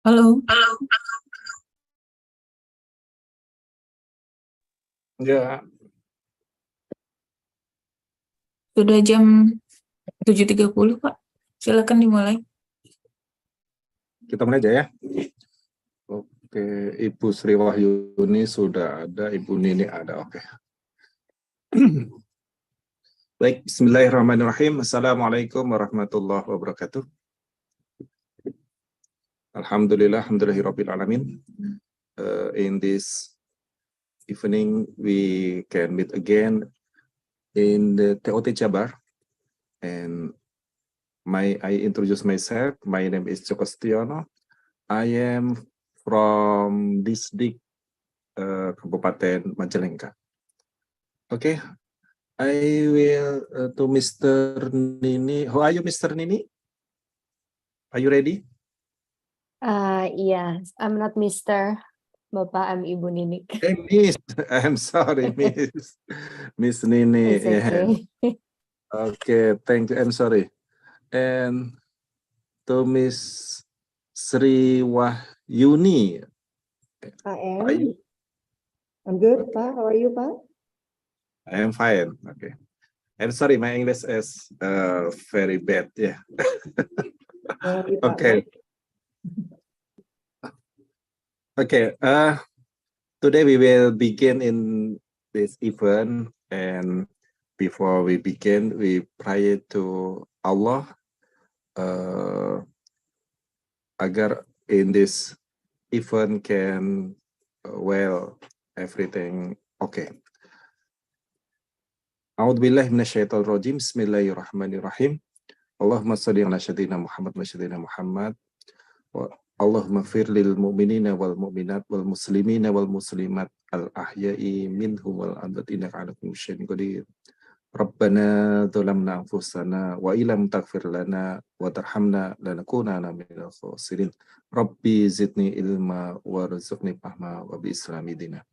Halo, Ya, sudah jam 7.30, Pak. Silakan dimulai. kita mulai aja ya. Oke, Ibu Sri Wahyuni sudah ada, Ibu Nini ada. Oke. Baik, Bismillahirrahmanirrahim. Assalamualaikum warahmatullahi wabarakatuh. Alhamdulillahirabbil alamin. In this evening, we can meet again in the TOT Jabar, and I introduce myself. My name is Joko Setiono. I am from Disdik Kabupaten Majalengka. Okay, I will to Mr. Nini. How are you, Mr. Nini? Are you ready? Yeah, I'm not Mr. Bapak, I'm Ibu Nini. Hey, Miss. I'm sorry, Miss. Miss Nini. It's okay. Okay, thank you. I'm sorry. And to Miss Sri Wahyuni. Are you? I'm good, Okay. Pa. How are you, Pa? I am fine. Okay. I'm sorry, my English is very bad. Yeah. Sorry, Pa. Okay. Okay. Today we will begin in this event, and before we begin, we pray to Allah agar in this event can well everything okay. A'udzubillahi minasyaitonir rajim. Bismillahirrahmanirrahim. Allahumma shalli ala sayyidina Muhammad wa sayyidina Muhammad. Allahumma fir lil mu'minina wal mu'minat wal muslimina wal muslimat al ahya'i minhum wal amwat innaka 'ala kulli syai'in qadir. Rabbana dzalamna anfusana wa illam taghfir lana wa tarhamna lanakunanna minal khasirin. Rabbi zidni ilma warzuqni fahma wa bi islami dina.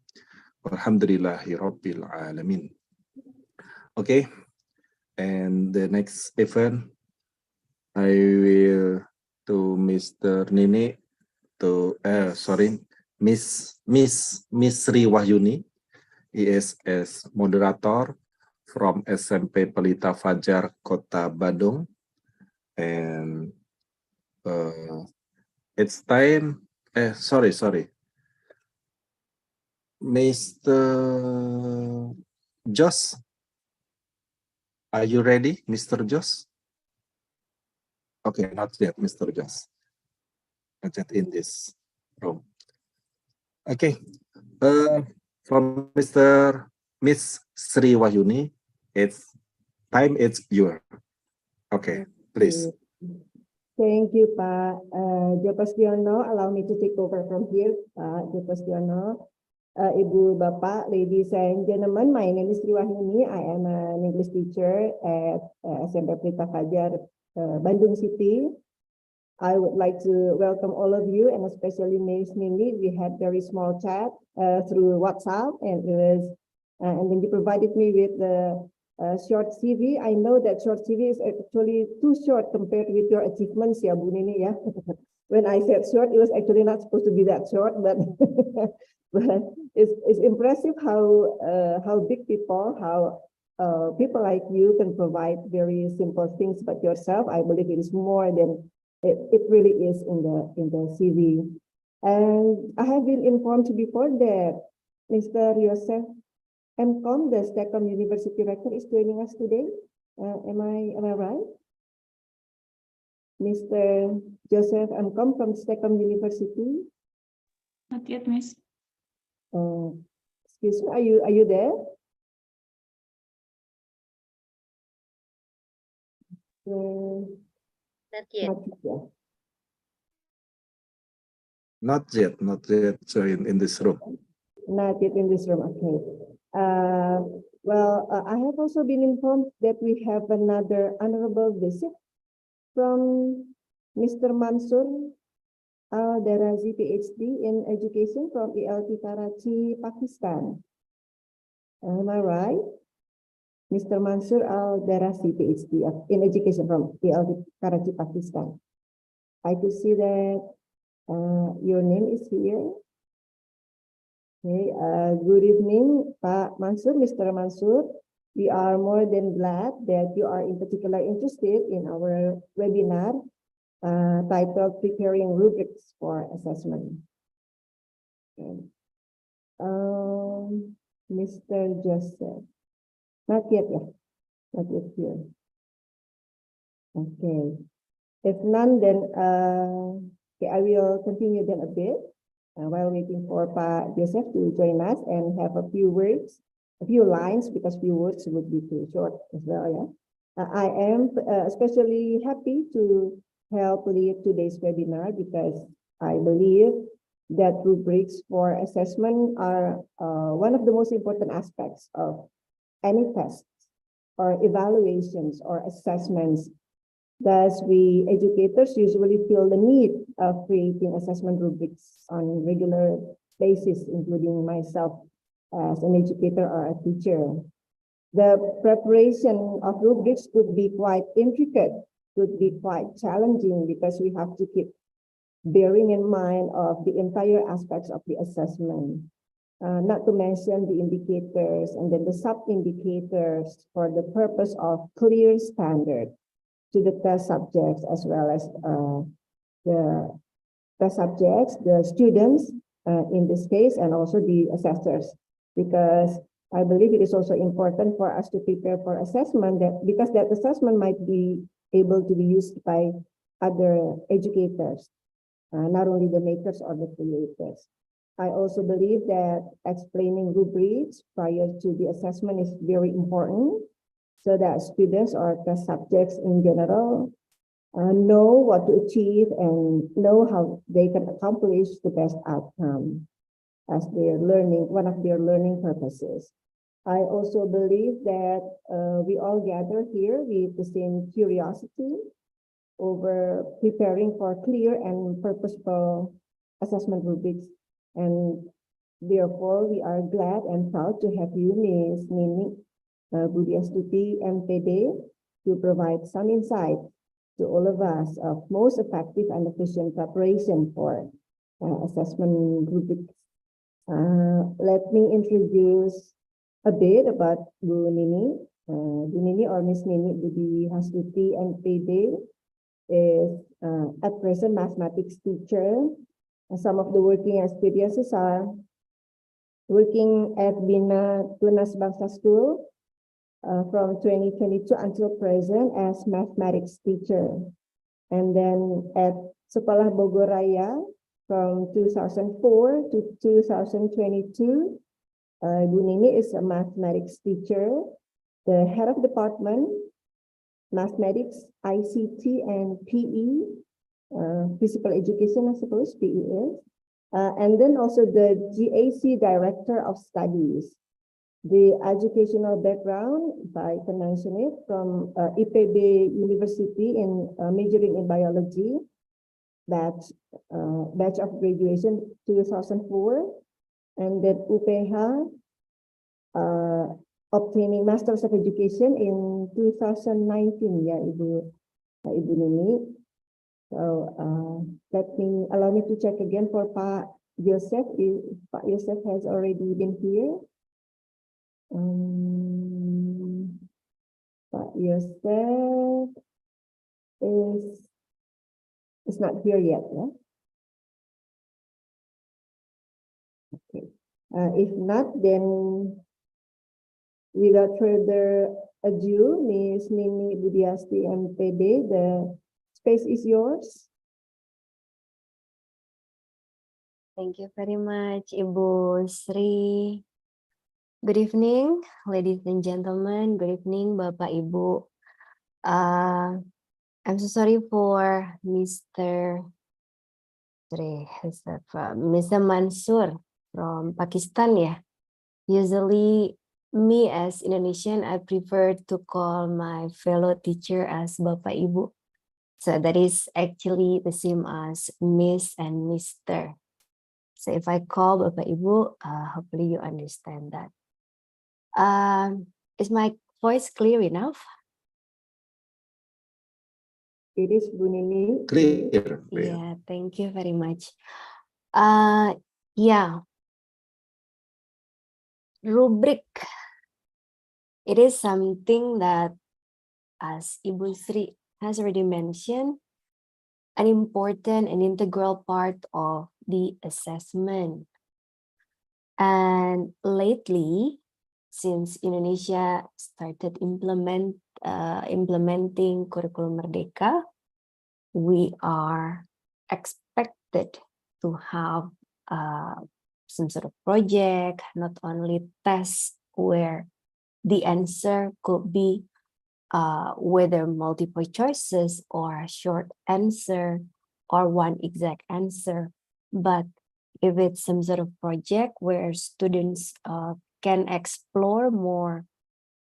Walhamdulillahi rabbil alamin. Okay, and the next event I will to Mr. Nini to Miss Sri Wahyuni. He is as moderator from SMP Pelita Fajar Kota Bandung, and it's time. Sorry, Mr. Jos. Are you ready, Mr. Jos? Okay, not yet, Mr. Jos. Not yet in this room. Okay. From Miss Sri Wahyuni, it's your. Okay, please. Thank you, Pa. Joko Setiono, allow me to take over from here, Pa. Joko Setiono. Ibu, Bapak, ladies and gentlemen, my name is Sri Wahyuni. I am an English teacher at SMP Pelita Fajar, Bandung City. I would like to welcome all of you, and especially Miss Nini. We had very small chat through WhatsApp, and and then you provided me with the short CV. I know that short CV is actually too short compared with your achievements, ya Bu Nini, ya. When I said short, it was actually not supposed to be that short, but but it's impressive how big people, how people like you can provide very simple things about yourself. I believe it is more than it really is in the CV. And I have been informed before that Mr. Yosef MCom, the Stekom University Rector, is joining us today. Am I right? Mr. Joseph MCom from Stekom University. Not yet, Miss. Excuse me, are you there? Not yet. Not yet. Not yet join in this room. Not yet in this room. Okay. Well, I have also been informed that we have another honorable visit from Mr. Mansur Al-Darazi, PhD in Education from ELT Karachi, Pakistan. Am I right? Mr. Mansur Al-Darazi, PhD in Education from ELT Karachi, Pakistan. I could see that Your name is here. Okay, good evening, Pak Mansur, Mr. Mansur. We are more than glad that you are in particular interested in our webinar titled Preparing Rubrics for Assessment. Okay. Mr. Joseph, not yet, not yet here. Okay, if none, then okay, I will continue then a bit while waiting for Pak Joseph to join us and have a few words, a few lines, because few words would be too short as well. Yeah, I am especially happy to help lead today's webinar because I believe that rubrics for assessment are one of the most important aspects of any tests or evaluations or assessments. Thus, we educators usually feel the need of creating assessment rubrics on regular basis, including myself as an educator or a teacher. The preparation of rubrics could be quite intricate, could be quite challenging because we have to keep bearing in mind of the entire aspects of the assessment, not to mention the indicators and then the sub-indicators for the purpose of clear standard to the test subjects as well as the test subjects, the students in this case, and also the assessors, because I believe it is also important for us to prepare for assessment because that assessment might be able to be used by other educators, not only the makers or the creators. I also believe that explaining rubrics prior to the assessment is very important, so that students or test subjects in general know what to achieve and know how they can accomplish the best outcome as their learning, one of their learning purposes. I also believe that we all gather here with the same curiosity over preparing for clear and purposeful assessment rubrics. And therefore, we are glad and proud to have you, Ms. Nini Budiastuti, MPD, to provide some insight to all of us of most effective and efficient preparation for assessment rubrics. Let me introduce a bit about Bu Nini. Bu Nini or Miss Nini Budiastuti, MPD, is at present mathematics teacher. Some of the working experiences are working at Bina Tunas Bangsa School from 2022 until present as mathematics teacher. And then at Sekolah Bogor Raya from 2004 to 2022, Bu Nini is a mathematics teacher, the head of department, mathematics, ICT, and PE, physical education, I suppose, PE is. And then also the GAC Director of Studies. The educational background, if I can mention it, from IPB University in majoring in biology, batch of graduation 2004, and then UPH, obtaining Masters of Education in 2019, ya Ibu Nini. So allow me to check again for Pak Joseph. If Pak Joseph has already been here. Pak Joseph is not here yet. Yeah? Okay. If not, then without further ado, Ms. Nini Budiasti, MPD, the space is yours. Thank you very much, Ibu Sri. Good evening, ladies and gentlemen. Good evening, Bapak Ibu. I'm so sorry for Mr. Mansur from Pakistan. Yeah, usually me as Indonesian, I prefer to call my fellow teacher as Bapak Ibu. So that is actually the same as Miss and Mr. So if I call Bapak Ibu, hopefully you understand that. Is my voice clear enough? Iris, Bu Nini. Clear. Yeah, thank you very much. Yeah, rubric. It is something that, as Ibu Sri has already mentioned, an important and integral part of the assessment. And lately, since Indonesia started implementing Kurikulum Merdeka, we are expected to have some sort of project, not only tests where the answer could be whether multiple choices or a short answer or one exact answer, but if it's some sort of project where students can explore more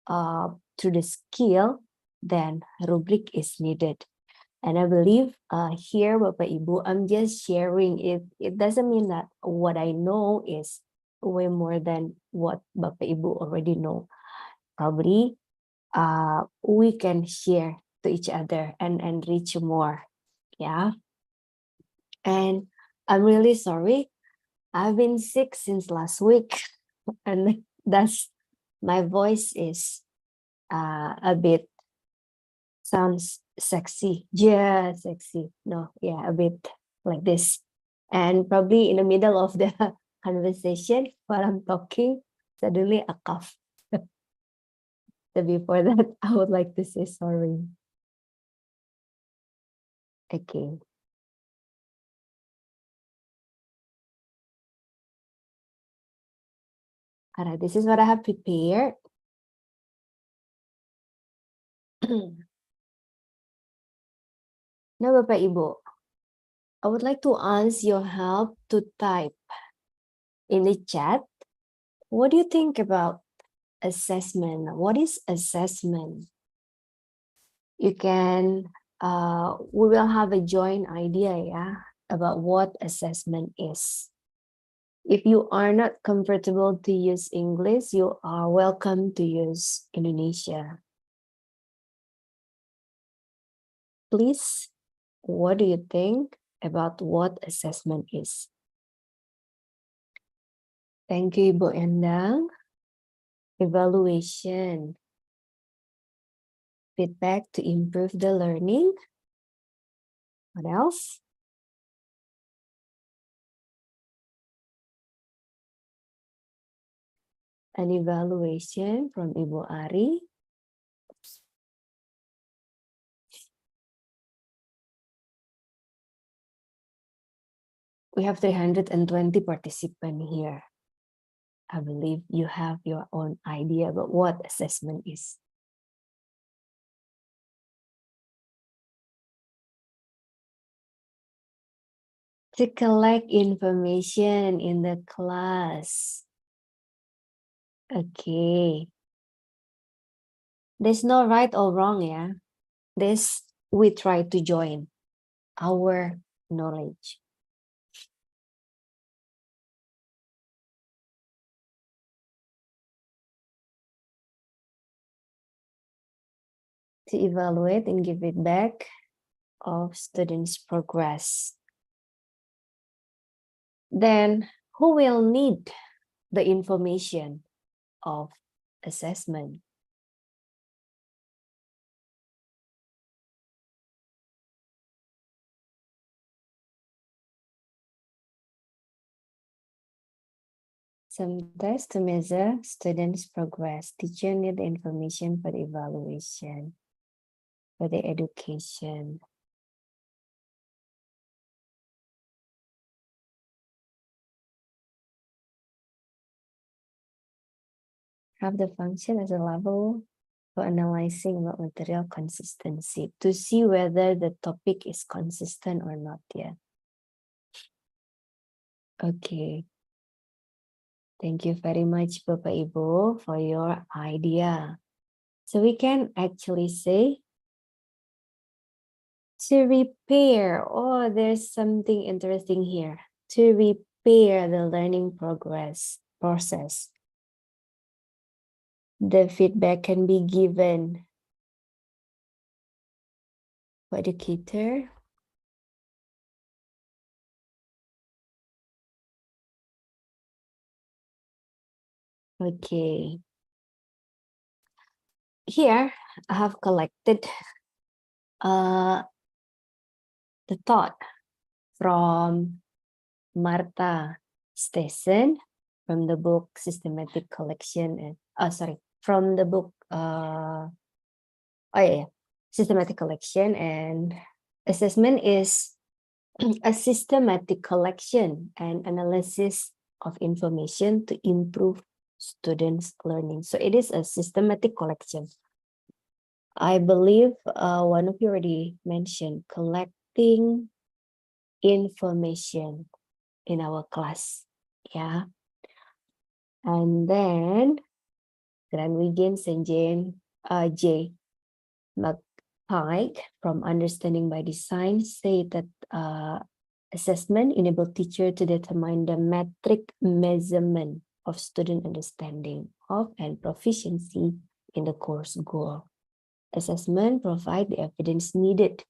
through the skill, then rubric is needed. And I believe here, Bapak Ibu, I'm just sharing it. It doesn't mean that what I know is way more than what Bapak Ibu already know. Probably we can share to each other and reach more. Yeah. And I'm really sorry. I've been sick since last week, and that's my voice is a bit sounds sexy. Yeah, sexy. No, yeah, a bit like this. And probably in the middle of the conversation while I'm talking, suddenly a cough. So before that, I would like to say sorry. Okay. All right, this is what I have prepared. Now, Bapak Ibu, I would like to ask your help to type in the chat. What do you think about assessment? What is assessment? You can, we will have a joint idea, yeah, about what assessment is. If you are not comfortable to use English, you are welcome to use Indonesia. Please, what do you think about what assessment is? Thank you, Ibu Endang. Evaluation. Feedback to improve the learning. What else? An evaluation from Ibu Ari. We have 320 participants here. I believe you have your own idea about what assessment is. To collect information in the class. Okay. There's no right or wrong, yeah. This we try to join our knowledge. To evaluate and give feedback of students' progress. Then who will need the information of assessment? Some tests to measure students' progress. Teacher need the information for the evaluation, for the education. Have the function as a level for analyzing about material consistency to see whether the topic is consistent or not yet. Okay. Thank you very much, Bapak Ibu, for your idea. So we can actually say to repair. Oh, there's something interesting here. To repair the learning process. The feedback can be given for educator. Okay. Here I have collected the thought from Martha Stesen from the book Systematic Collection and from the book Systematic Collection and Assessment is a systematic collection and analysis of information to improve students' learning. So it is a systematic collection. I believe one of you already mentioned collecting information in our class. Yeah. And then Granwigen Senjen J. McPike from Understanding by Design say that assessment enable teacher to determine the metric measurement of student understanding of and proficiency in the course goal. Assessment provide the evidence needed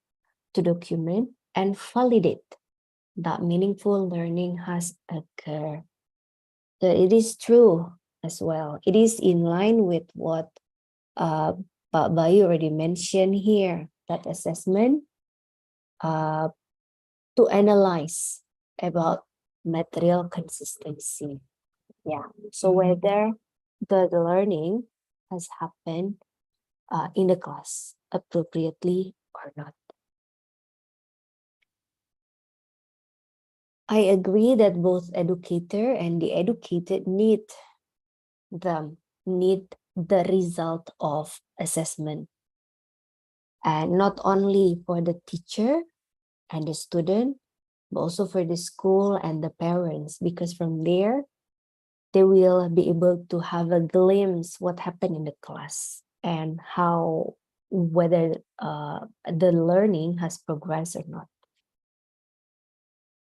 to document and validate that meaningful learning has occurred. So it is true as well. It is in line with what Pak Bayu already mentioned here, that assessment to analyze about material consistency. Yeah. So whether the learning has happened in the class appropriately or not. I agree that both educator and the educated need the result of assessment. And not only for the teacher and the student, but also for the school and the parents, because from there, they will be able to have a glimpse what happened in the class and how, whether the learning has progressed or not.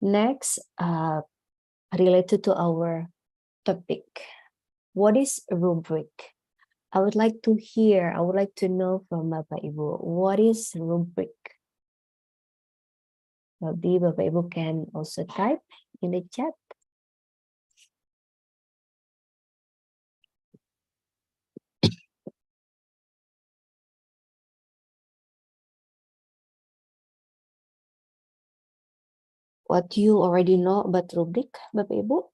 Next, related to our topic, what is a rubric? I would like to know from Bapak Ibu, what is rubric? Maybe Bapak Ibu can also type in the chat. What you already know about rubric, Bapak Ibu?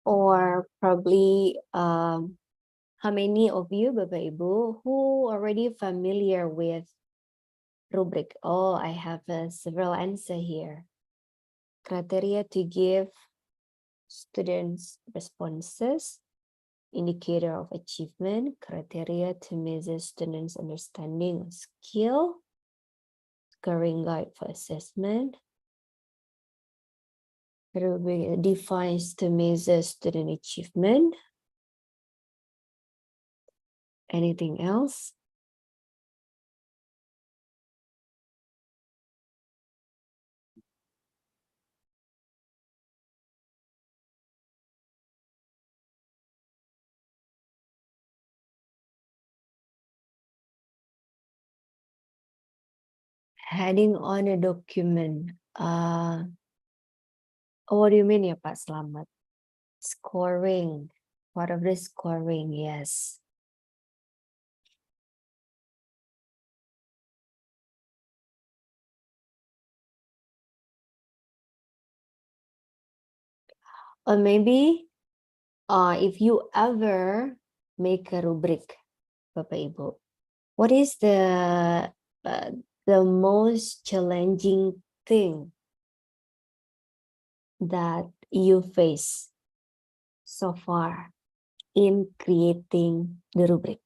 Or probably how many of you, Bapak Ibu, who already familiar with rubric? Oh, I have several answer here. Criteria to give students responses, indicator of achievement, criteria to measure students' understanding of skill, scoring guide for assessment, rubric defines to measure student achievement. Anything else? Heading on a document. What do you mean ya Pak Slamet? Scoring. Part of the scoring, yes. Or maybe if you ever make a rubric, Bapak Ibu, what is the most challenging thing that you face so far in creating the rubric,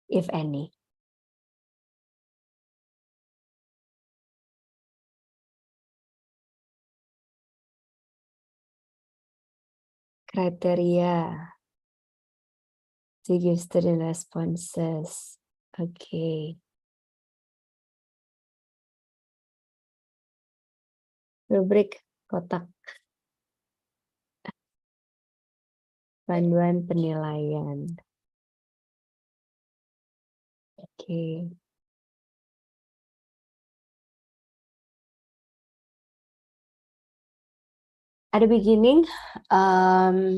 if any? Criteria to give student responses. Okay. Rubrik kotak panduan penilaian. Okay. At the beginning, a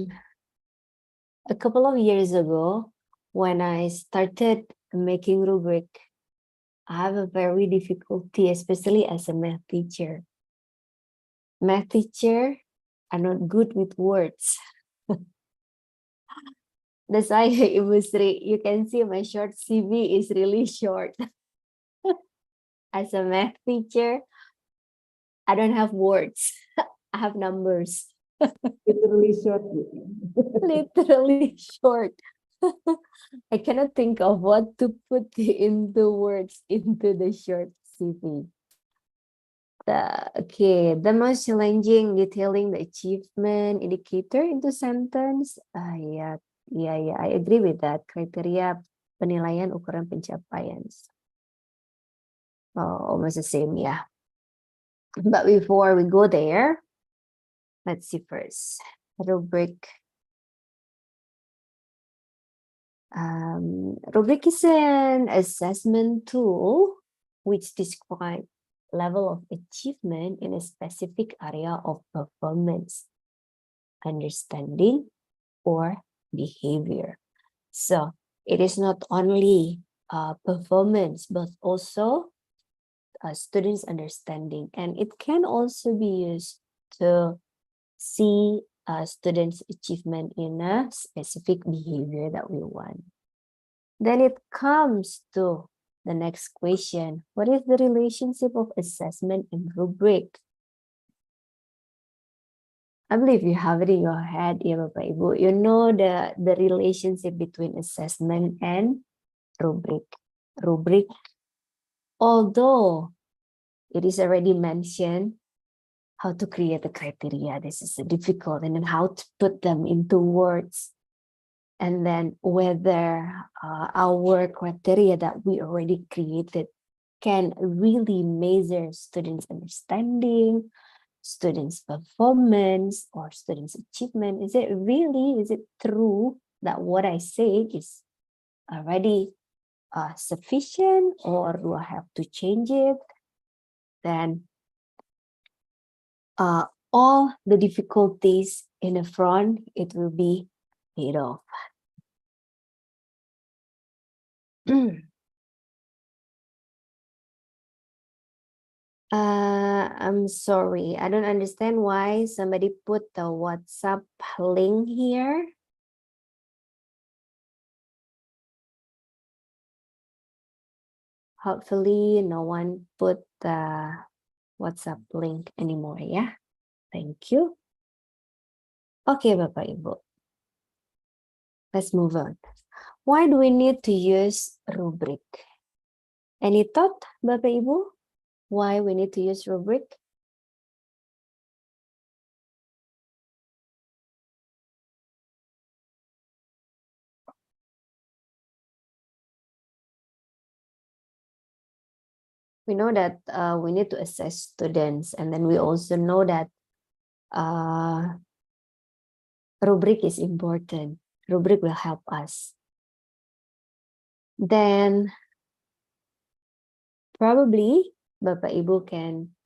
couple of years ago, when I started making rubric, I have a very difficulty, especially as a math teacher. Math teacher are not good with words. That's why it was you can see my short CV is really short. As a math teacher, I don't have words. I have numbers. Literally short. Literally short. I cannot think of what to put into words into the short CV. The most challenging detailing the achievement indicator into sentence. Yeah, I agree with that. Kriteria penilaian ukuran pencapaian. Oh, almost the same, yeah. But before we go there, let's see first. Rubric. Rubric is an assessment tool which describes level of achievement in a specific area of performance, understanding, or behavior. So it is not only performance, but also students' understanding. And it can also be used to see students' achievement in a specific behavior that we want. Then it comes to the next question. What is the relationship of assessment and rubric? I believe you have it in your head, ya Bapak Ibu. You know the relationship between assessment and rubric. Rubric, although it is already mentioned how to create a criteria, this is difficult, and then how to put them into words. And then whether our criteria that we already created can really measure students' understanding, students' performance, or students' achievement. Is it true that what I say is already sufficient, or do I have to change it? Then all the difficulties in the front, it will be paid off. I'm sorry, I don't understand why somebody put the WhatsApp link here. Hopefully no one put the WhatsApp link anymore, yeah? Thank you. Okay, Bapak Ibu. Let's move on. Why do we need to use rubric? Any thought, Bapak Ibu? Why we need to use rubric? We know that we need to assess students, and then we also know that rubric is important. Rubric will help us. Then probably Bapak Ibu can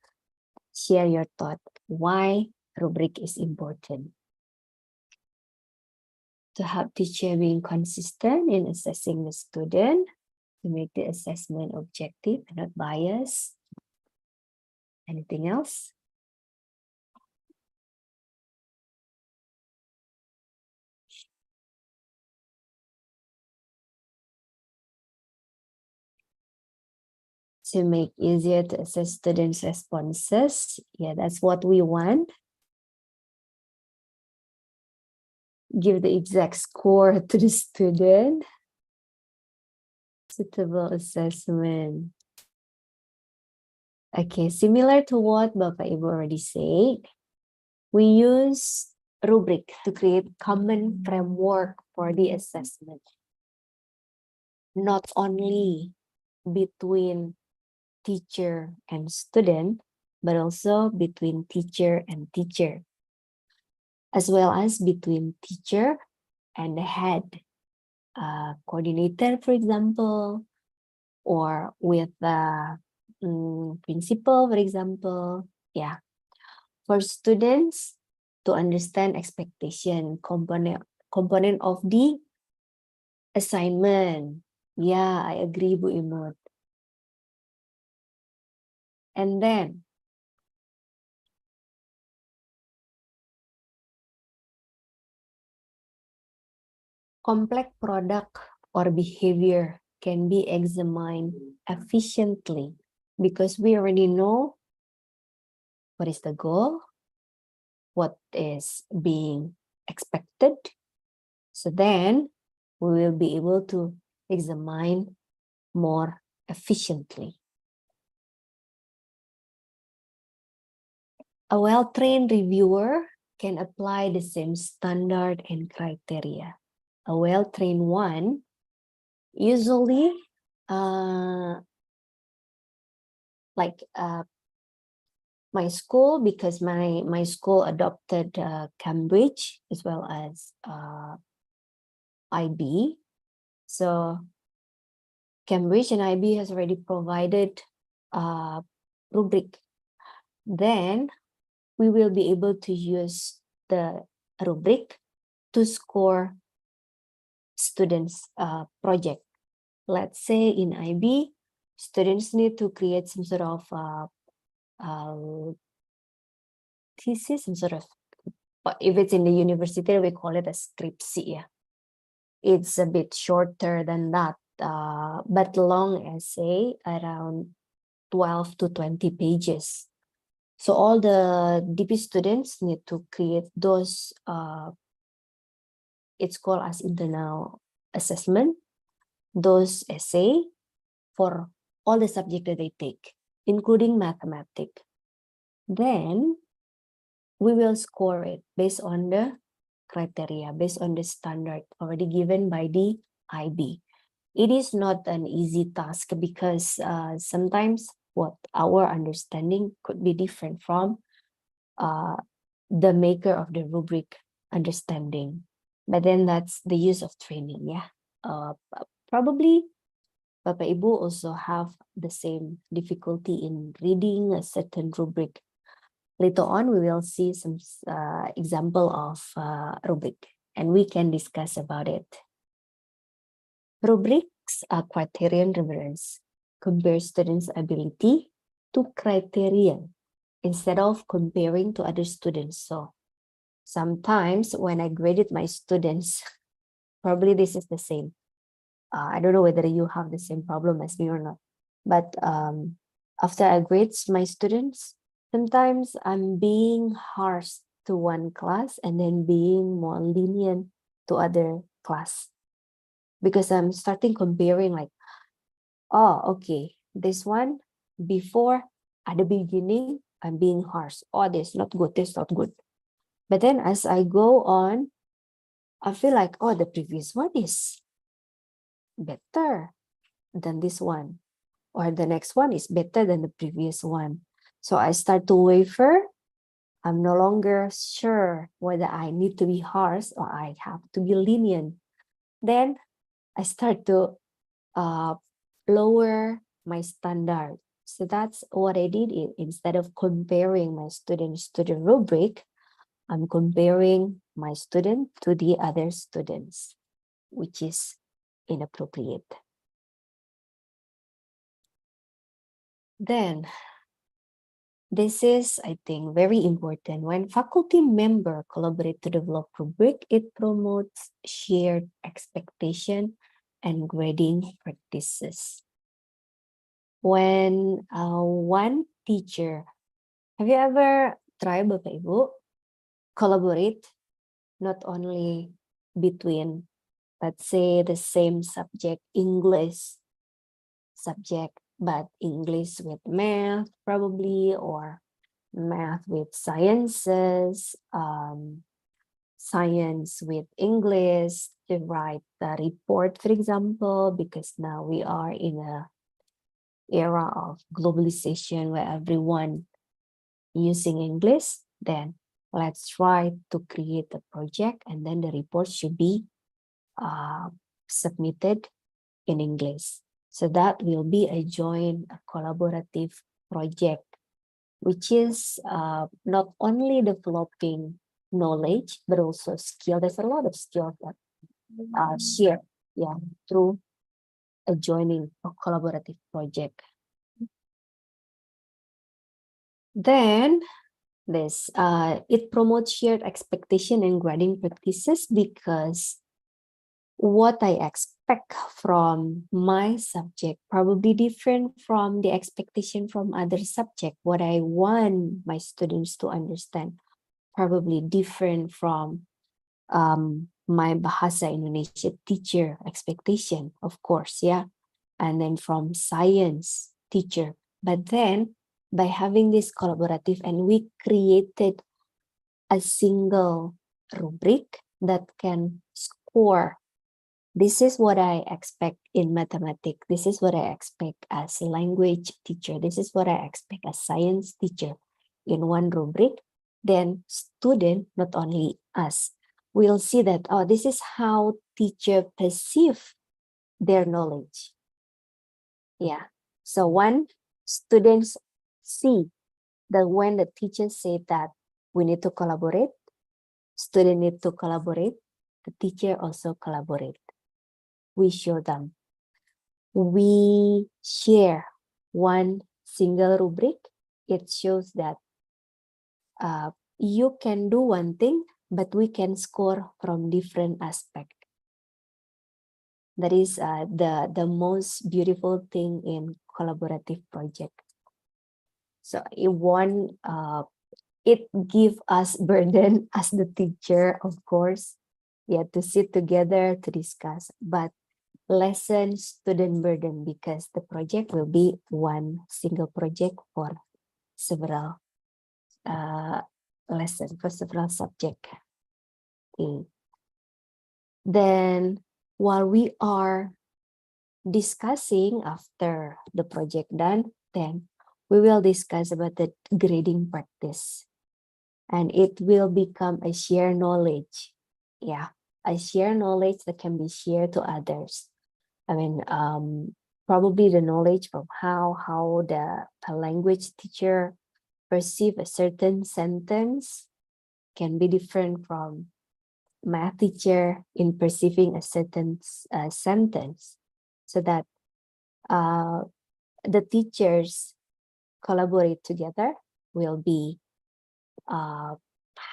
share your thought why rubric is important. To help teacher being consistent in assessing the student, to make the assessment objective and not biased. Anything else? To make easier to assess students' responses. Yeah, that's what we want. Give the exact score to the student. Suitable assessment. Okay, similar to what Bapak Ibu already said, we use rubric to create common framework for the assessment, not only between teacher and student, but also between teacher and teacher, as well as between teacher and the head, coordinator, for example, or with the principal, for example. Yeah, for students to understand expectation component of the assignment. Yeah, I agree, Bu Imut. And then complex product or behavior can be examined efficiently because we already know what is the goal, what is being expected. So then we will be able to examine more efficiently. A well-trained reviewer can apply the same standard and criteria. A well-trained one usually my school, because my school adopted Cambridge as well as IB. So Cambridge and IB has already provided rubric. Then we will be able to use the rubric to score students' project. Let's say in IB, students need to create some sort of thesis, some sort of, if it's in the university, we call it a skripsi. Yeah. It's a bit shorter than that, but long essay, around 12 to 20 pages. So all the DP students need to create those, it's called as internal assessment, those essay for all the subject that they take, including mathematics. Then we will score it based on the criteria, based on the standard already given by the IB. It is not an easy task because sometimes what our understanding could be different from the maker of the rubric understanding. But then that's the use of training, yeah. Probably Bapak Ibu also have the same difficulty in reading a certain rubric. Later on, we will see some example of rubric, and we can discuss about it. Rubrics are criterion reference, compare students' ability to criterion instead of comparing to other students. So sometimes when I graded my students, probably this is the same. I don't know whether you have the same problem as me or not, but after I grade my students, sometimes I'm being harsh to one class and then being more lenient to other class, because I'm starting comparing like, oh, okay, this one before at the beginning, I'm being harsh. Oh, this not good, this not good. But then as I go on, I feel like, oh, the previous one is better than this one, or the next one is better than the previous one. So I start to waver. I'm no longer sure whether I need to be harsh or I have to be lenient. Then I start to lower my standard. So that's what I did. Instead of comparing my students to the rubric, I'm comparing my student to the other students, which is inappropriate. Then, this is, I think, very important. When faculty member collaborate to develop rubric, it promotes shared expectation and grading practices. When one teacher, have you ever tried, Bapak Ibu, collaborate not only between, let's say, the same subject, English subject, but English with math probably, or math with sciences, science with English, to write the report, for example, because now we are in a era of globalization where everyone using English. Then let's try to create a project, and then the report should be submitted in English. So that will be a joint collaborative project, which is not only developing knowledge, but also skill. There's a lot of skills that are shared, through a joining or collaborative project. Then this it promotes shared expectation and grading practices, because what I expect from my subject probably different from the expectation from other subject. What I want my students to understand probably different from my Bahasa Indonesia teacher expectation, of course, and then from science teacher. But then by having this collaborative, and we created a single rubric that can score. This is what I expect in mathematics. This is what I expect as language teacher. This is what I expect as science teacher in one rubric. Then student, not only us, will see that, oh, this is how teacher perceive their knowledge. So when students see that when the teacher said that we need to collaborate, student need to collaborate, the teacher also collaborate. We show them. We share one single rubric. It shows that you can do one thing, but we can score from different aspects. That is the most beautiful thing in collaborative project. So it gives us burden as the teacher, of course, to sit together to discuss, but lessen student burden, because the project will be one single project for several lessons, for several subjects. Okay. Then while we are discussing after the project done, then we will discuss about the grading practice, and it will become a shared knowledge. A shared knowledge that can be shared to others. I mean, probably the knowledge from how the language teacher perceive a certain sentence can be different from math teacher in perceiving a certain sentence, so that the teachers collaborate together will be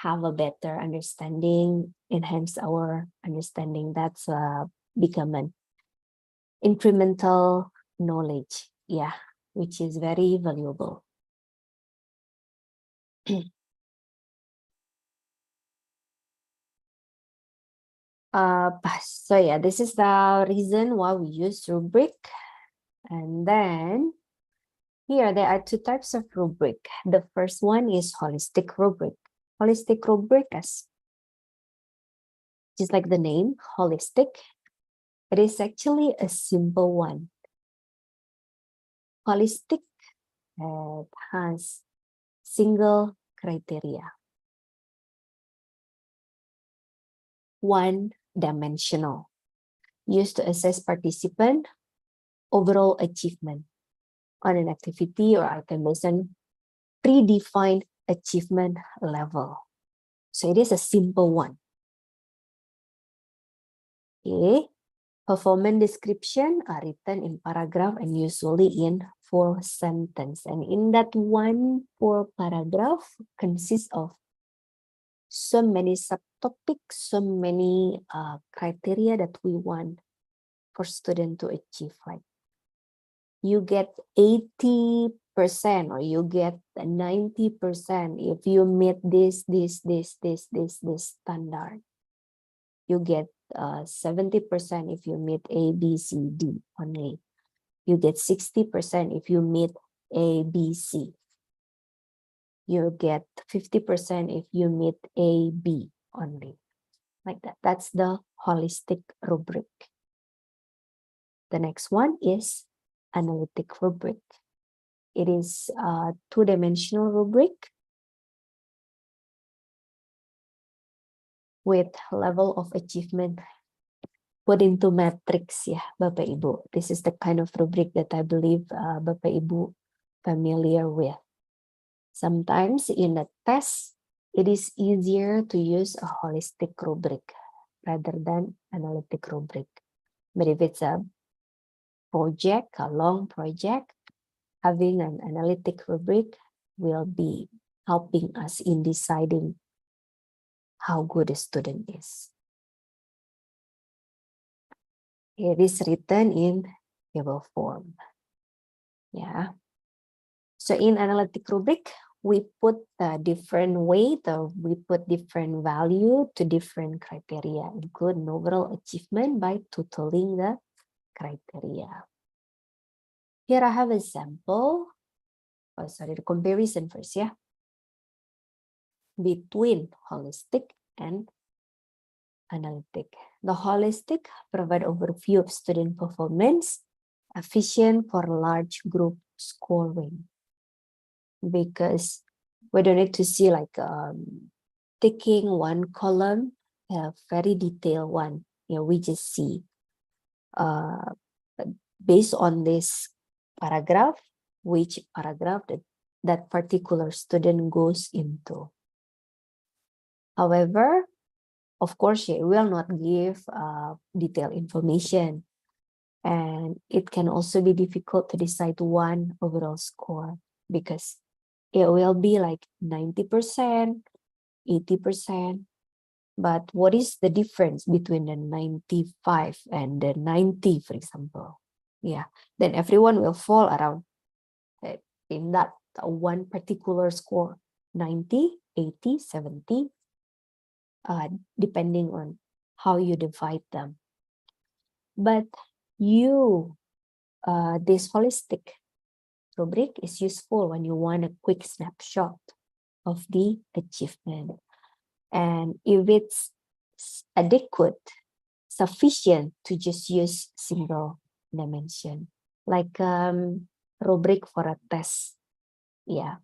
have a better understanding, enhance our understanding. That's become an incremental knowledge, which is very valuable. So this is the reason why we use rubric. And then here there are two types of rubric. The first one is holistic rubric. Holistic rubric, as just like the name, holistic, it is actually a simple one. Holistic has single criteria, one-dimensional, used to assess participant overall achievement on an activity or item based on predefined achievement level. So it is a simple one. Okay. Performance description are written in paragraph and usually in 4 sentences. And in that 4 paragraph consists of so many subtopics, so many criteria that we want for student to achieve. Like you get 80% or you get 90% if you meet this standard. You get 70% if you meet A, B, C, D only. You get 60% if you meet A, B, C. You get 50% if you meet A, B only. like that. That's the holistic rubric. The next one is analytic rubric. It is a two-dimensional rubric with level of achievement put into matrix ya, Bapak Ibu. This is the kind of rubric that I believe Bapak Ibu familiar with. Sometimes in a test, it is easier to use a holistic rubric rather than analytic rubric. But if it's a project, a long project, having an analytic rubric will be helping us in deciding how good a student is. It is written in table form. Yeah. So in analytic rubric, we put different weight, or we put different value to different criteria, including overall achievement by totaling the criteria. Here I have a sample. Oh, sorry, the comparison first, yeah. Between holistic and analytic. The holistic provide overview of student performance, efficient for large group scoring. Because we don't need to see like ticking one column, a very detailed one. We just see based on this paragraph, which paragraph that particular student goes into. However, of course, it will not give detailed information, and it can also be difficult to decide one overall score because it will be like 90%, 80%. But what is the difference between the 95 and the 90, for example? Yeah, then everyone will fall around in that one particular score, 90, 80, 70, depending on how you divide them. But this holistic rubric is useful when you want a quick snapshot of the achievement. And if it's adequate, sufficient to just use single dimension, like rubric for a test. Yeah,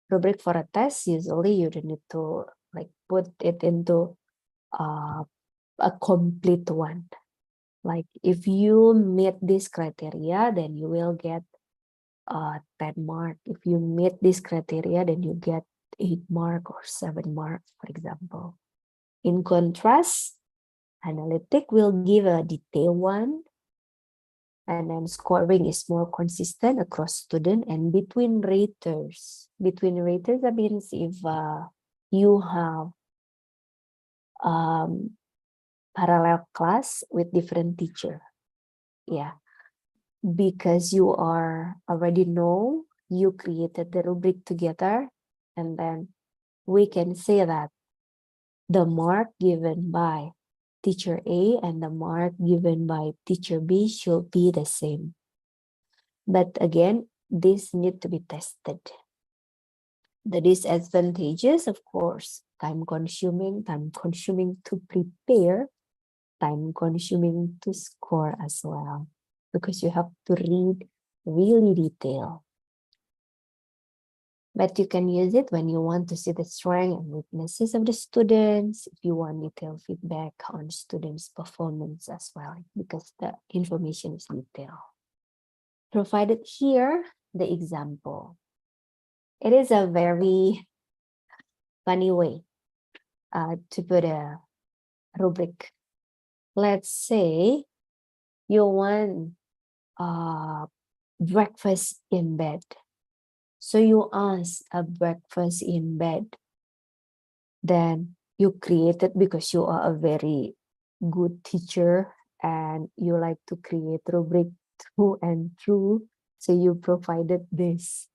rubric for a test, usually you don't need to like put it into a complete one. Like if you meet this criteria, then you will get 10 mark. If you meet this criteria, then you get 8 mark or 7 mark, for example. In contrast, analytic will give a detailed one, and then scoring is more consistent across student and between raters. Between raters, that means if you have parallel class with different teacher. Yeah, because you are already know you created the rubric together, and then we can say that the mark given by teacher A and the mark given by teacher B should be the same. But again, this need to be tested. The disadvantages, of course, time consuming to prepare, time consuming to score as well, because you have to read really detailed. But you can use it when you want to see the strengths and weaknesses of the students, if you want detailed feedback on students' performance as well, because the information is detailed. Provided here, the example. It is a very funny way to put a rubric. Let's say you want breakfast in bed. So you ask a breakfast in bed. Then you create it because you are a very good teacher and you like to create rubric through and through. So you provided this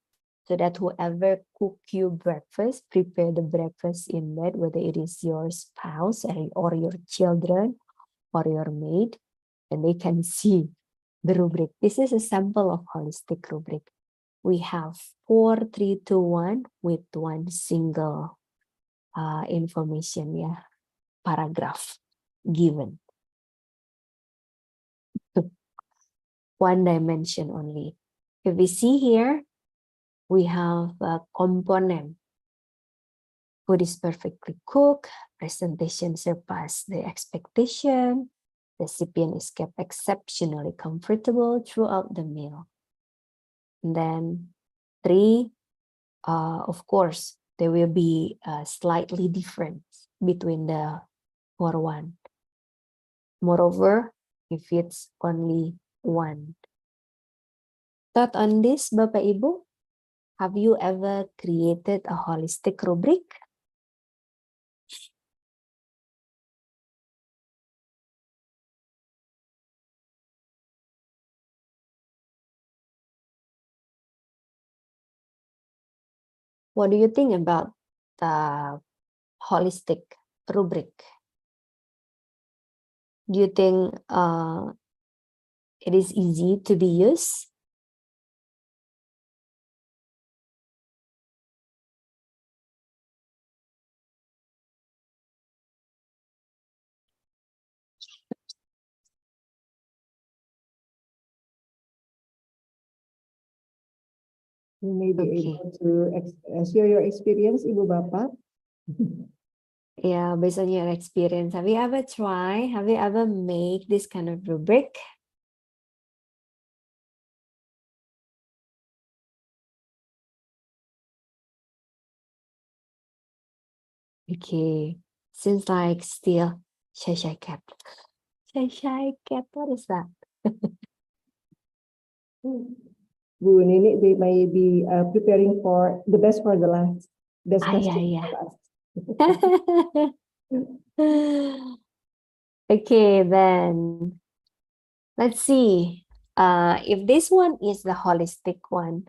so that whoever cook you breakfast, prepare the breakfast in bed, whether it is your spouse or your children or your maid, and they can see the rubric. This is a sample of holistic rubric. We have 4, 3, 2, 1 with one single information, yeah, paragraph given. One dimension only. If we see here, we have a component. Food is perfectly cooked, presentation surpassed the expectation, recipient is kept exceptionally comfortable throughout the meal. And then 3, of course, there will be a slightly difference between the 4-1. Moreover, if it's only 1. Thought on this, Bapak Ibu? Have you ever created a holistic rubric? What do you think about the holistic rubric? Do you think it is easy to be used? You may be Okay. able to share your experience, Ibu Bapak. Yeah, based on your experience, have you ever tried? Have you ever made this kind of rubric? Okay, seems like still shy cat. Shy cat, what is that? Bu Nini, they may be preparing for the best for the last. Best Ah, question yeah. for last. Okay, then let's see. If this one is the holistic one,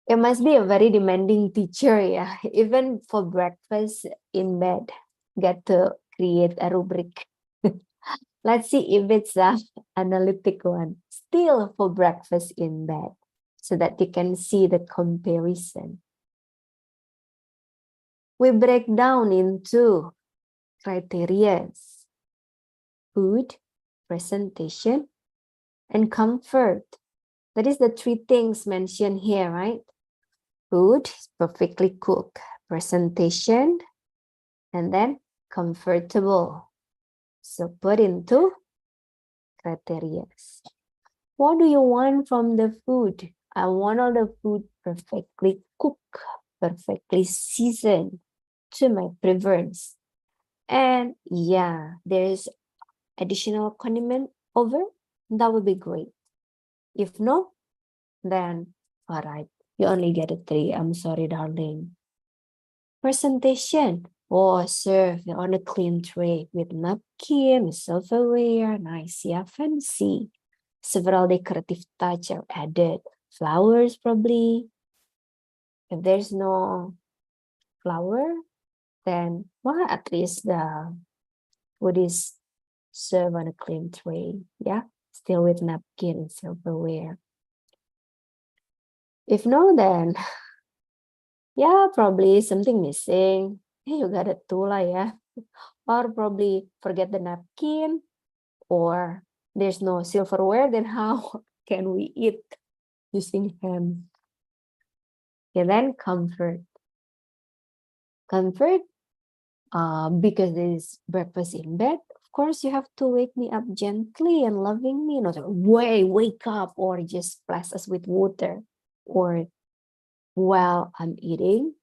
it must be a very demanding teacher, yeah. Even for breakfast in bed, get to create a rubric. Let's see if it's a analytic one. Still for breakfast in bed, so that you can see the comparison. We break down into criteria: food, presentation, and comfort. That is the 3 things mentioned here, right? Food is perfectly cooked, presentation, and then comfortable. So put into criteria. What do you want from the food? I want all the food perfectly cooked, perfectly seasoned to my preference. And yeah, there's additional condiment over, that would be great. If no, then all right, you only get a 3. I'm sorry, darling. Presentation. Oh, serve on a clean tray with napkin, silverware, nice, yeah, fancy. Several decorative touch are added. Flowers, probably. If there's no flower, then well, at least the food is served on a clean tray. Yeah, still with napkin and silverware. If no, then yeah, probably something missing. Hey, you got it too, lah, yeah. Or probably forget the napkin, or there's no silverware, then how can we eat using hand? And then comfort. Comfort, because it is breakfast in bed, of course you have to wake me up gently and lovingly, not wake up, or just splash us with water. Or while I'm eating,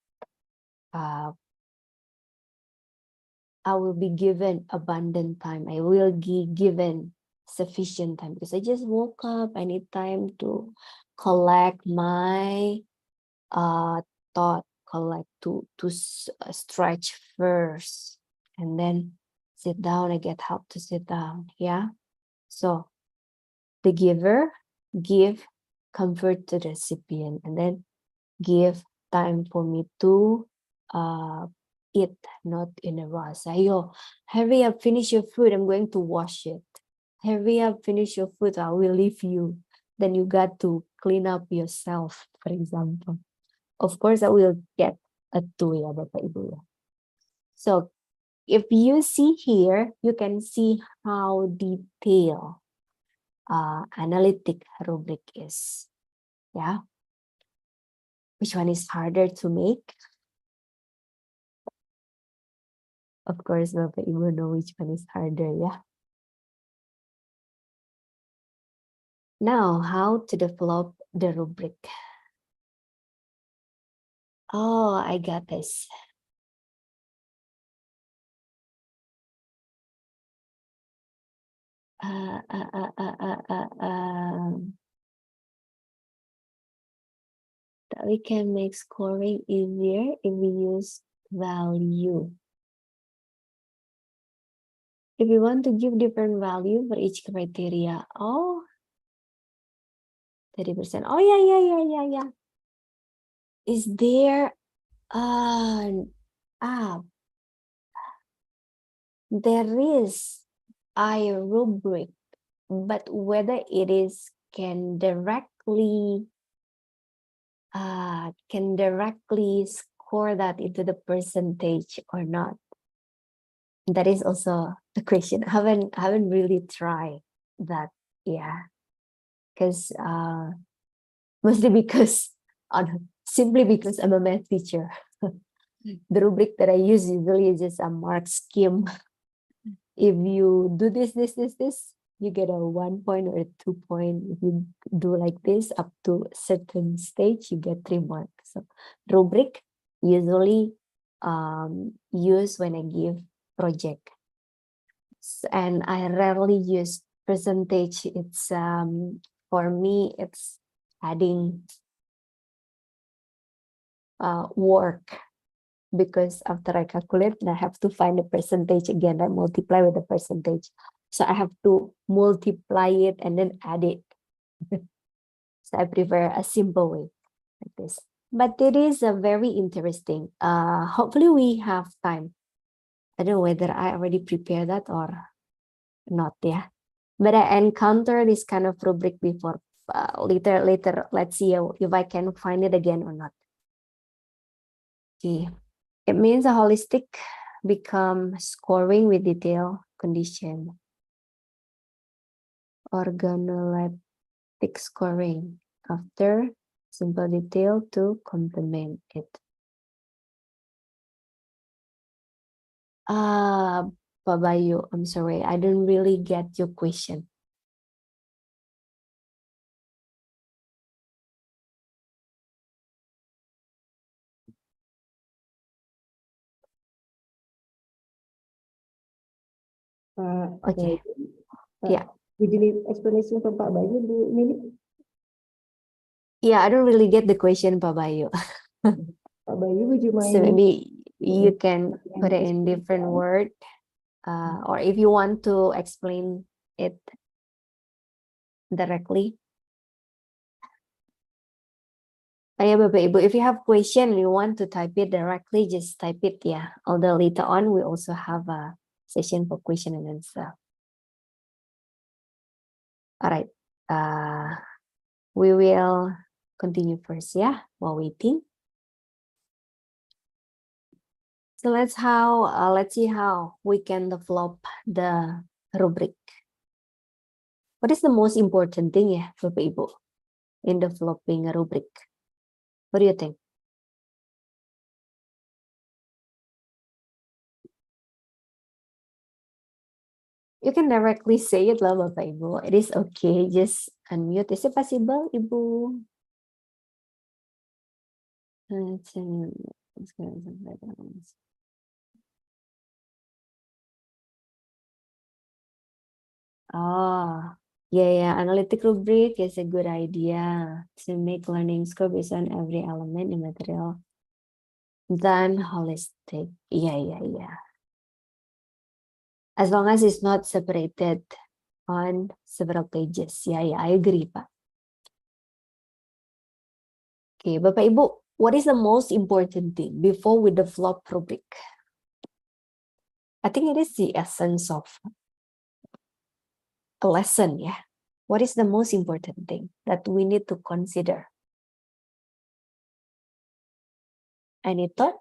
I will be given abundant time. I will be given sufficient time because I just woke up. I need time to collect my thought, collect to stretch first, and then sit down. I get help to sit down. Yeah. So the giver give comfort to the recipient, and then give time for me to eat, not in a rush. Ayo, hurry up, finish your food. I'm going to wash it. Hurry up, finish your food. I will leave you. Then you got to clean up yourself, for example. Of course, I will get a 2, ya, Bapak Ibu. So if you see here, you can see how detailed analytic rubric is. Yeah. Which one is harder to make? Of course, Bapak Ibu know which one is harder, yeah. Now, how to develop the rubric? Oh, I got this. That we can make scoring easier if we use value. If we want to give different value for each criteria, oh, 30%. Oh, yeah. Is there there is a rubric, but whether it is can directly score that into the percentage or not. That is also the question. I haven't really tried that, yeah, because mostly because simply because I'm a math teacher. The rubric that I use usually is just a mark scheme. If you do this, you get a 1 point or a 2 point. If you do like this up to a certain stage, you get 3 marks. So rubric usually use when I give project. And I rarely use percentage. It's for me, it's adding work, because after I calculate, I have to find the percentage again. I multiply with the percentage. So I have to multiply it and then add it. So I prefer a simple way like this. But it is a very interesting. Hopefully we have time. I don't know whether I already prepared that or not, yeah. But I encountered this kind of rubric before. Later, let's see if I can find it again or not. Okay. It means a holistic become scoring with detail condition. Organoleptic scoring after simple detail to complement it. Pak Bayu, I'm sorry, I don't really get your question. Pak Okay. Bayu, Yeah. would you need explanation from Pak Bayu, Bu Nini? Yeah, I don't really get the question, Pak Bayu. Pak Bayu, would you So mind? maybe you can put it in explanation? different word, or if you want to explain it directly. Yeah, Bapak Ibu, if you have question and you want to type it directly, just type it, yeah. Although later on, we also have a session for question and answer. All right. We will continue first, yeah, while waiting. So let's see how we can develop the rubric. What is the most important thing, yeah, Bapak Ibu, in developing a rubric? What do you think? You can directly say it lah, Bapak Ibu. It is okay. Just unmute. Is it possible, Ibu? Oh, yeah. Analytic rubric is a good idea to make learning score based on every element in material. Then holistic. Yeah. As long as it's not separated on several pages. Yeah, I agree, Pak. Okay, Bapak Ibu, what is the most important thing before we develop rubric? I think it is the essence of a lesson, yeah. What is the most important thing that we need to consider? Any thought?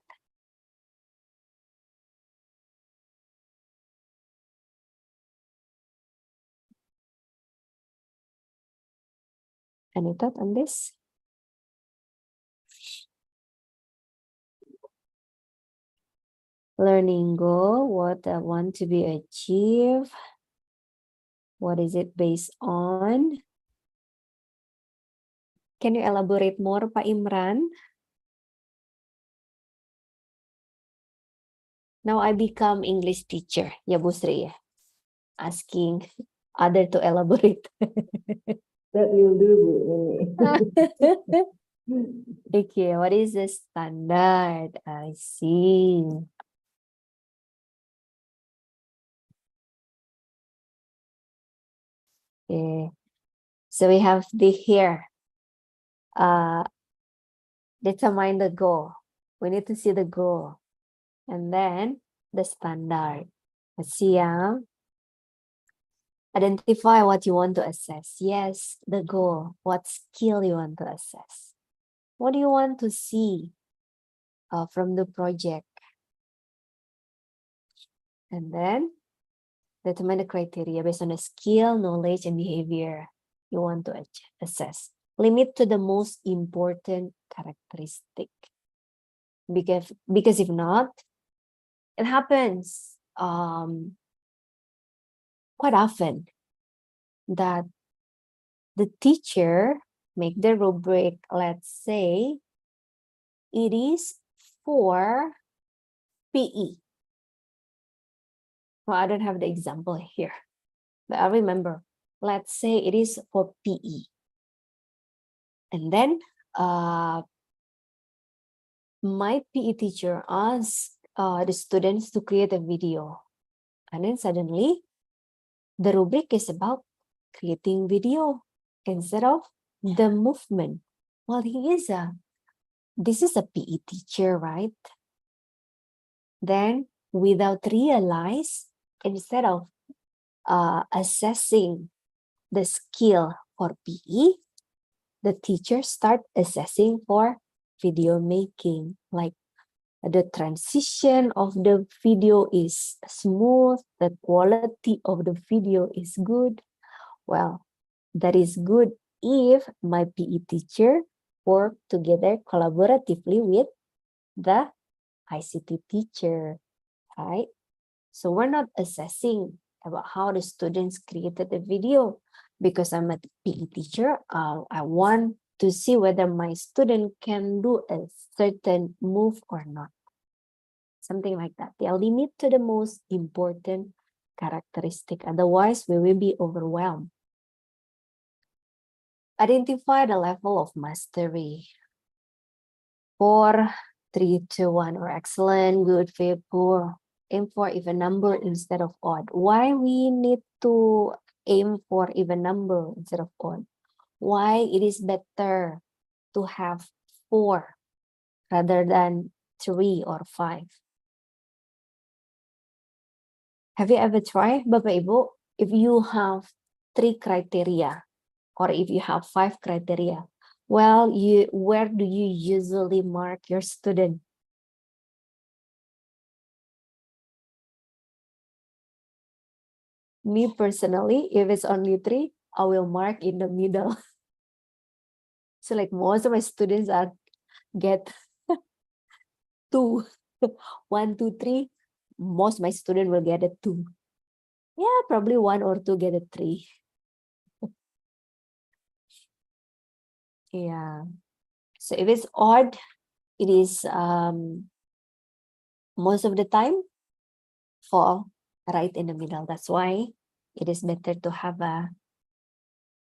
Any thought on this? Learning goal, what I want to be achieved. What is it based on? Can you elaborate more, Pak Imran? Now I become English teacher, ya Bu Sri, asking other to elaborate. That will do, Bu Nini. Okay, what is the standard? I see. Okay, so we have the here. Determine the goal. We need to see the goal. And then the standard. Let's see. Identify what you want to assess. Yes, the goal. What skill you want to assess. What do you want to see from the project? And then determine the criteria based on the skill, knowledge, and behavior you want to assess. Limit to the most important characteristic. Because if not, it happens quite often that the teacher make the rubric, let's say, it is for PE. Well, I don't have the example here, but I remember, let's say it is for PE. And then my PE teacher asked the students to create a video. And then suddenly, the rubric is about creating video instead of the movement. Well, this is a PE teacher, right? Then without realize, instead of assessing the skill for PE, the teacher start assessing for video making, like the transition of the video is smooth, the quality of the video is good. Well, that is good if my PE teacher work together collaboratively with the ICT teacher, right? So we're not assessing about how the students created the video because I'm a PE teacher. I want to see whether my student can do a certain move or not. Something like that. They limit to the most important characteristic. Otherwise, we will be overwhelmed. Identify the level of mastery. 4, 3, 2, 1, or excellent, good, fair, poor. Aim for even number instead of odd. Why we need to aim for even number instead of odd? Why it is better to have 4 rather than 3 or 5? Have you ever tried, Bapak Ibu, if you have 3 criteria or if you have 5 criteria, well, where do you usually mark your student? Me personally, if it's only 3, I will mark in the middle. So like most of my students are get 2, 1, 2, 3. Most of my students will get a 2. Yeah, probably 1 or 2 get a 3. Yeah. So if it's odd, it is most of the time fall right in the middle. That's why it is better to have an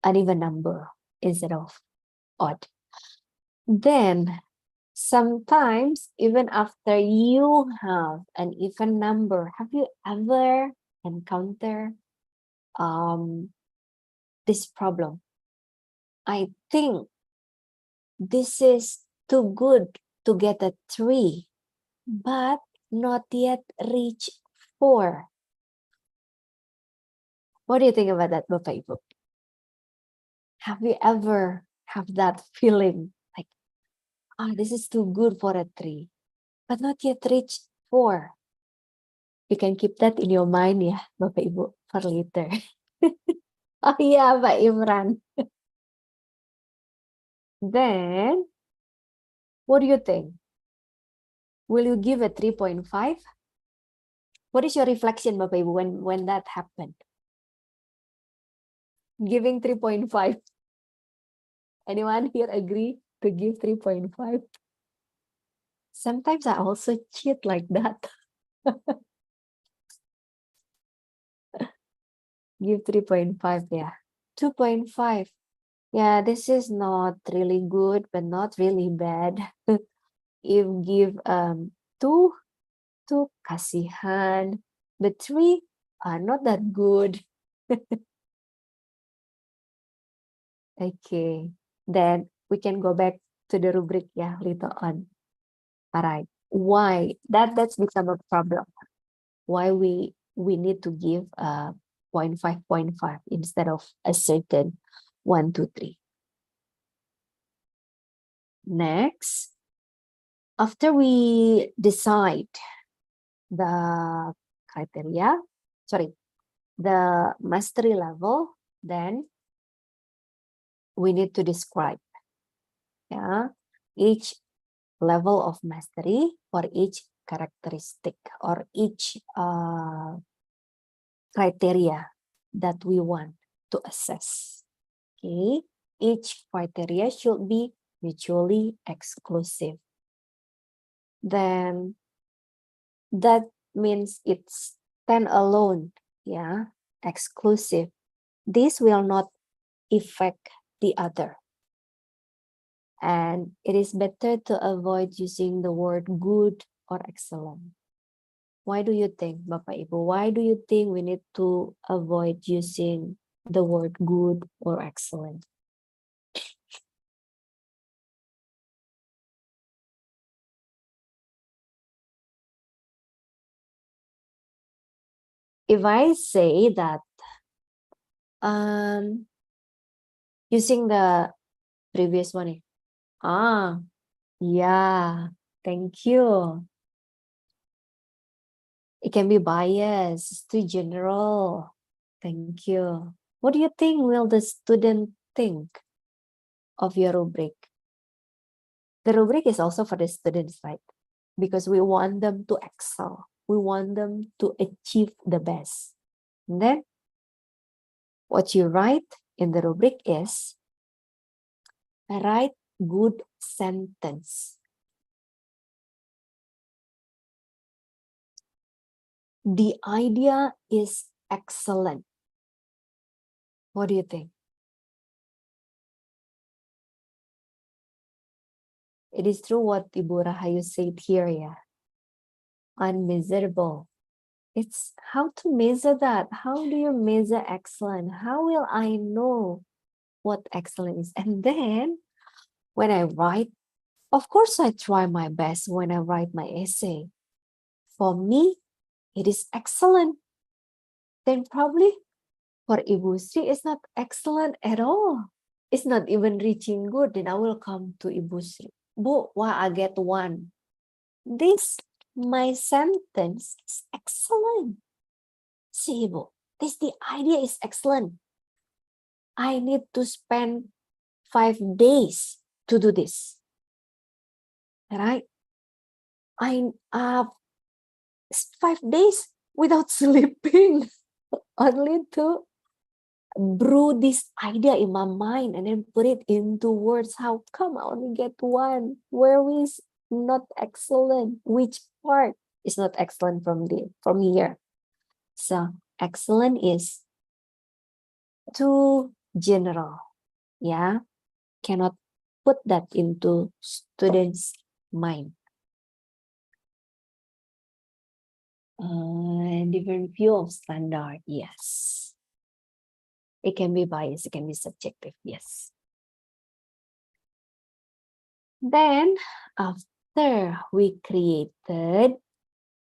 even number instead of odd. Then sometimes even after you have an even number, have you ever encountered this problem? I think this is too good to get a 3, but not yet reach 4. What do you think about that, Bapak Ibu? Have you ever have that feeling like, this is too good for a 3, but not yet reach 4? You can keep that in your mind, ya, Bapak Ibu, for later. Oh iya, Pak Imran. Then, what do you think? Will you give a 3.5? What is your reflection, Bapak Ibu, when that happened? Giving 3.5. Anyone here agree to give 3.5? Sometimes I also cheat like that. Give 3.5, yeah. 2.5. Yeah, this is not really good, but not really bad. If give 2 kasihan, but 3 are not that good. Okay, then we can go back to the rubric, yeah, later on. All right, why that's become a problem? Why we need to give 0.5 instead of a certain 1, 2, 3. Next, after we decide the criteria, the mastery level, then we need to describe, yeah, each level of mastery for each characteristic or each criteria that we want to assess. Okay, each criteria should be mutually exclusive. Then that means it's stand alone, yeah, exclusive. This will not affect the other. And it is better to avoid using the word good or excellent. Why do you think, Bapak Ibu? Why do you think we need to avoid using the word good or excellent? If I say that using the previous one, yeah, thank you. It can be biased, it's too general. Thank you. What do you think will the student think of your rubric? The rubric is also for the students, right? Because we want them to excel. We want them to achieve the best. And then what you write in the rubric is write good sentence. The idea is excellent. What do you think? It is true what Ibu Rahayu said here, yeah. Unmeasurable. It's how to measure that. How do you measure excellent? How will I know what excellent is? And then when I write, of course I try my best when I write my essay. For me, it is excellent. Then probably for Ibu Sri, it's not excellent at all. It's not even reaching good. Then I will come to Ibu Sri. Bu, why I get 1? This, my sentence is excellent. See, Ibu, the idea is excellent. I need to spend 5 days to do this. Right? I have 5 days without sleeping, only to brew this idea in my mind and then put it into words. How come I only get 1? Where is not excellent? Which part is not excellent from here? So excellent is too general. Yeah, cannot put that into students' mind. Different view of standard, yes. It can be biased, it can be subjective, yes. Then after we created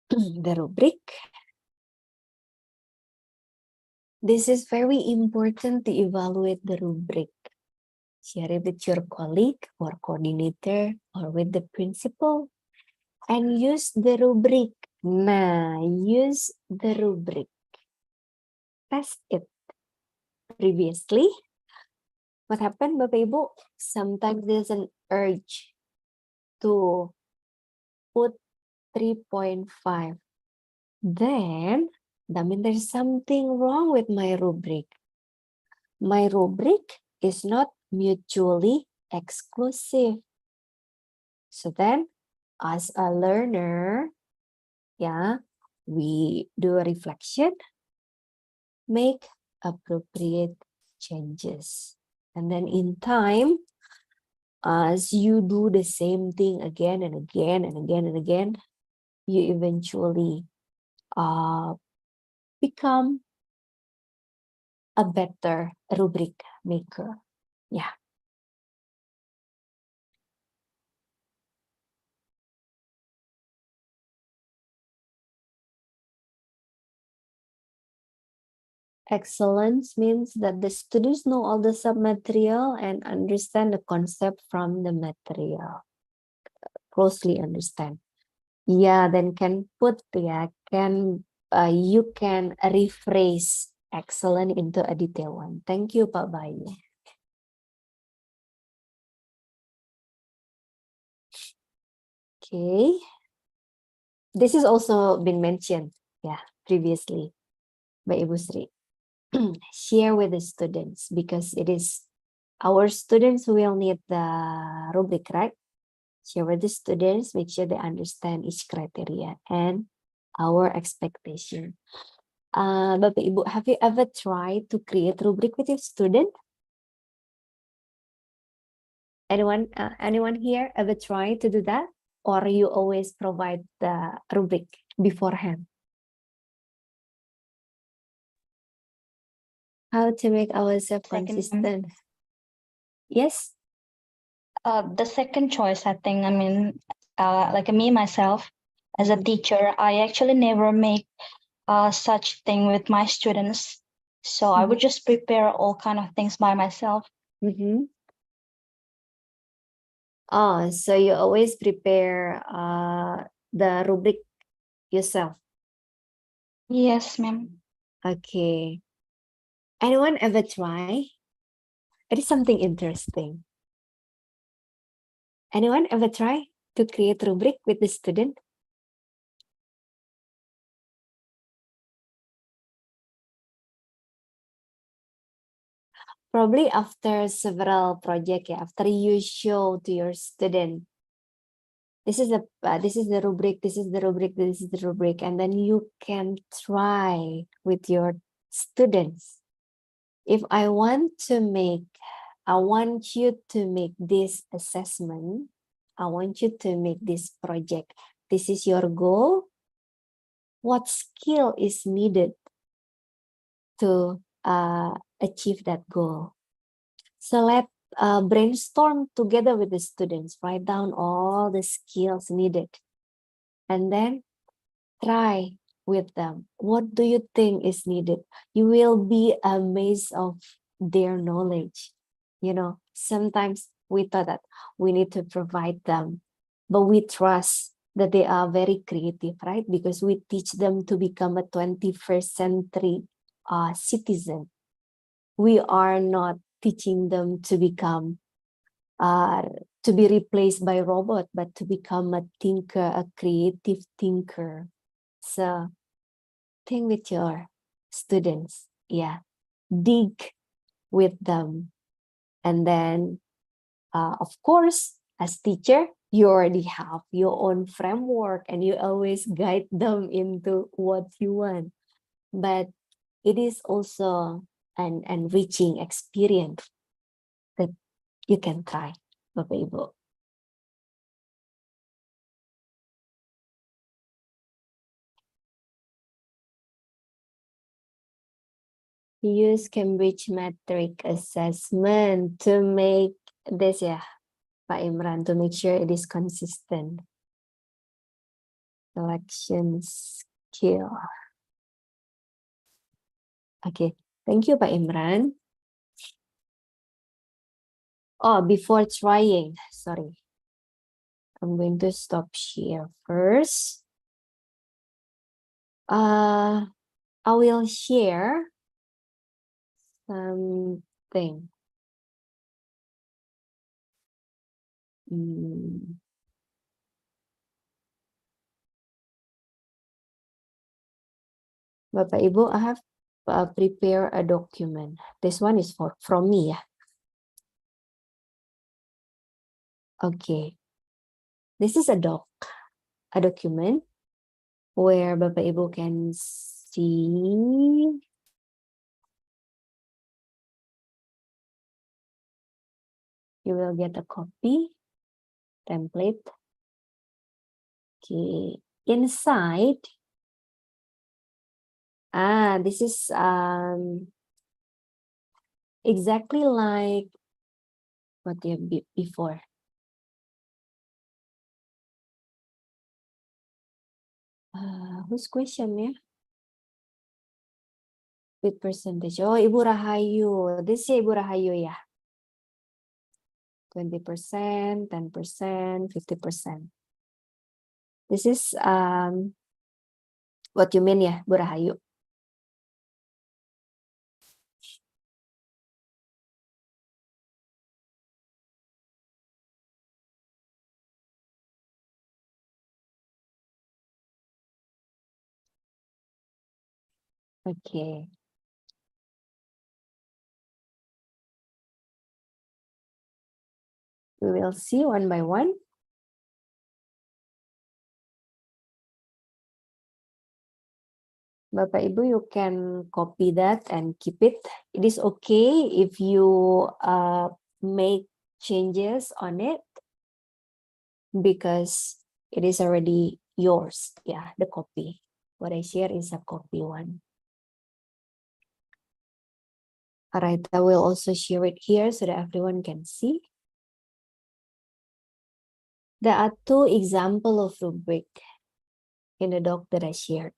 the rubric, this is very important to evaluate the rubric. Share it with your colleague or coordinator or with the principal and use the rubric. Nah, use the rubric. Test it. Previously, What happened, Bapak Ibu? Sometimes there's an urge to put 3.5. Then that means there's something wrong with my rubric. My rubric is not mutually exclusive. So then, as a learner, yeah, we do a reflection, make appropriate changes. And then in time, as you do the same thing again and again and again and again, you eventually become a better rubric maker. Yeah. Excellence means that the students know all the submaterial and understand the concept from the material. Closely understand. Yeah, then can put, yeah, you can rephrase excellent into a detailed one. Thank you, Pak Bayu. Okay. This has also been mentioned, yeah, previously by Ibu Sri. Share with the students because it is our students who will need the rubric, right? Share with the students, make sure they understand each criteria and our expectation. Bapak Ibu, have you ever tried to create rubric with your student? Anyone here ever tried to do that? Or you always provide the rubric beforehand? How to make ourselves consistent? Yes. The second choice, I think, I mean, like me, myself, as a teacher, I actually never make such thing with my students. So I would just prepare all kind of things by myself. Oh, so you always prepare the rubric yourself? Yes, ma'am. Okay. Anyone ever try? It is something interesting. Anyone ever try to create rubric with the student? Probably after several projects, yeah, after you show to your student, this is the rubric, this is the rubric, this is the rubric, and then you can try with your students. If I want you to make this assessment, I want you to make this project. This is your goal. What skill is needed to achieve that goal? So let's brainstorm together with the students, write down all the skills needed, and then try with them. What do you think is needed? You will be amazed of their knowledge. You know, sometimes we thought that we need to provide them, but we trust that they are very creative, right? Because we teach them to become a 21st century citizen. We are not teaching them to become to be replaced by robot, but to become a thinker, a creative thinker. So think with your students, yeah, dig with them. And then, of course, as teacher, you already have your own framework and you always guide them into what you want. But it is also an enriching experience that you can try, Bapak Ibu. Use Cambridge metric assessment to make this, yeah, Pak Imran, to make sure it is consistent. Selection skill. Okay, thank you, Pak Imran. Oh, before trying, sorry. I'm going to stop here first. I will share something. Bapak Ibu, I have prepare a document. This one is from me ya. Okay. This is a document where Bapak Ibu can see you will get a copy template. Okay. Inside, this is exactly like what you have before. Whose question ya? With percentage. Oh, Ibu Rahayu. This ya Ibu Rahayu ya. 20%, 10%, 50%. This is what you mean ya, Bu Rahayu. Okay. We will see one by one. Bapak Ibu, you can copy that and keep it. It is okay if you make changes on it because it is already yours. Yeah, the copy. What I share is a copy one. All right, I will also share it here so that everyone can see. There are two examples of rubric in the doc that I shared.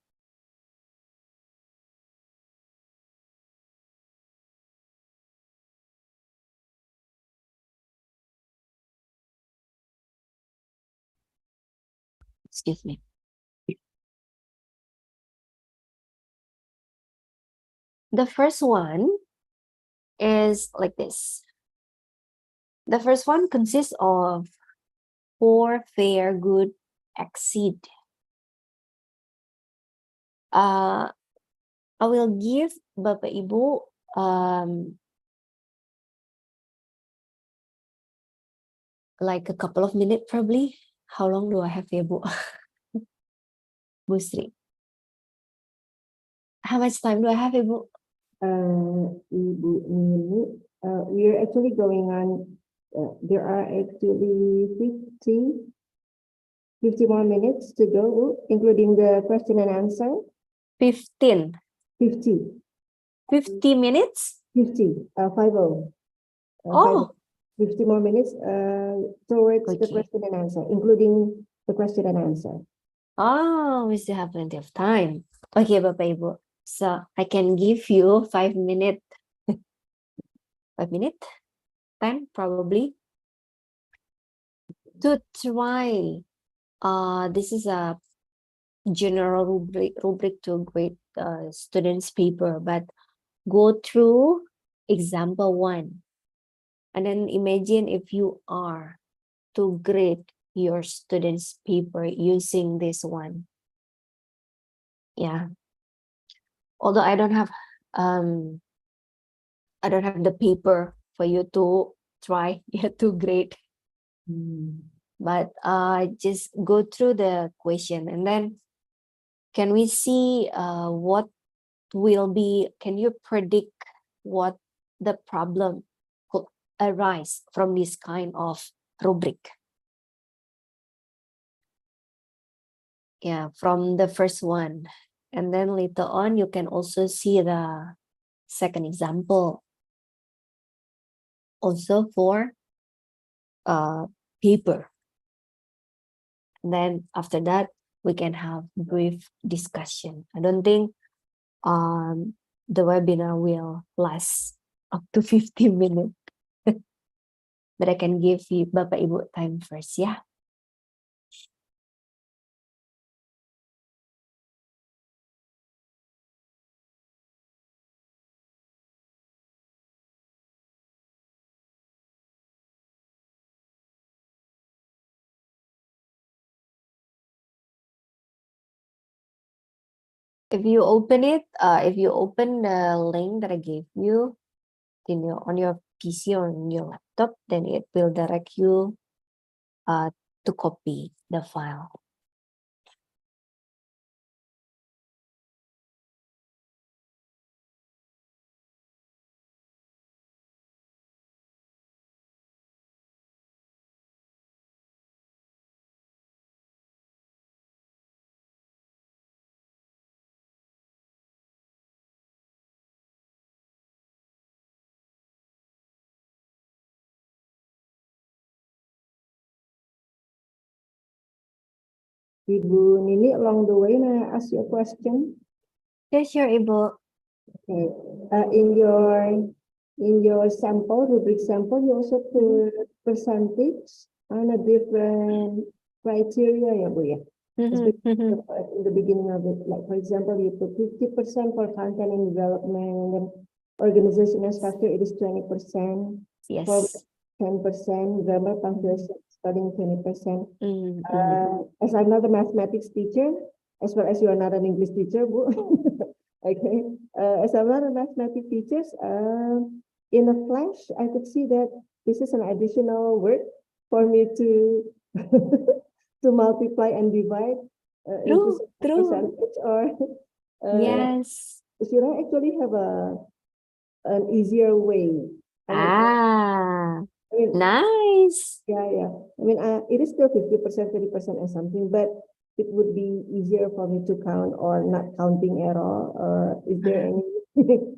Excuse me. The first one is like this. The first one consists of poor, fair, good, exceed. I will give Bapak Ibu like a couple of minutes probably. How long do I have ya, Bu? Bu Sri. How much time do I have ya, Bu? Ibu Nini, we are actually going on, there are actually 50 more minutes to go, including the question and answer. 15. 50, 50 minutes? 50, 50. Oh, 50 more minutes towards the okay. question and answer, including the question and answer. Oh, we still have plenty of time. Okay, Bapak Ibu. So I can give you 5 minutes. 5 minutes? 10 probably. To try. This is a general rubric to grade students' paper, but go through example 1. And then imagine if you are to grade your students' paper using this one. Yeah. Although I don't have the paper for you to try to grade. But just go through the question and then can we see what will be, can you predict what the problem could arise from this kind of rubric? Yeah, from the first one. And then later on, you can also see the second example. Also for paper. And then after that, we can have brief discussion. I don't think the webinar will last up to 50 minutes. But I can give you Bapak Ibu time first, yeah. If you open it, if you open the link that I gave you on your PC or on your laptop, then it will direct you to copy the file. Ibu Nini, along the way, may I ask you a question? Yes, sure, Ibu. Okay. In your sample, rubric sample, you also put percentage on a different criteria, ya, Bu, ya? Especially in the beginning of it, like for example, you put 50% for content and development, and then organizational structure, it is 20%, for Yes. 10%, grammar, punctuation, spelling 20%. Mhm. As I'm not a mathematics teacher, as well as you are not an English teacher, Bu. Okay, as I'm not a mathematics teacher, in a flash, I could see that this is an additional work for me to to multiply and divide into True, some true. percentage, or Yes. should I actually have an easier way? I mean, Nice. yeah. I mean, it is still 50%, 30% or something, but it would be easier for me to count or not counting at all. Is there any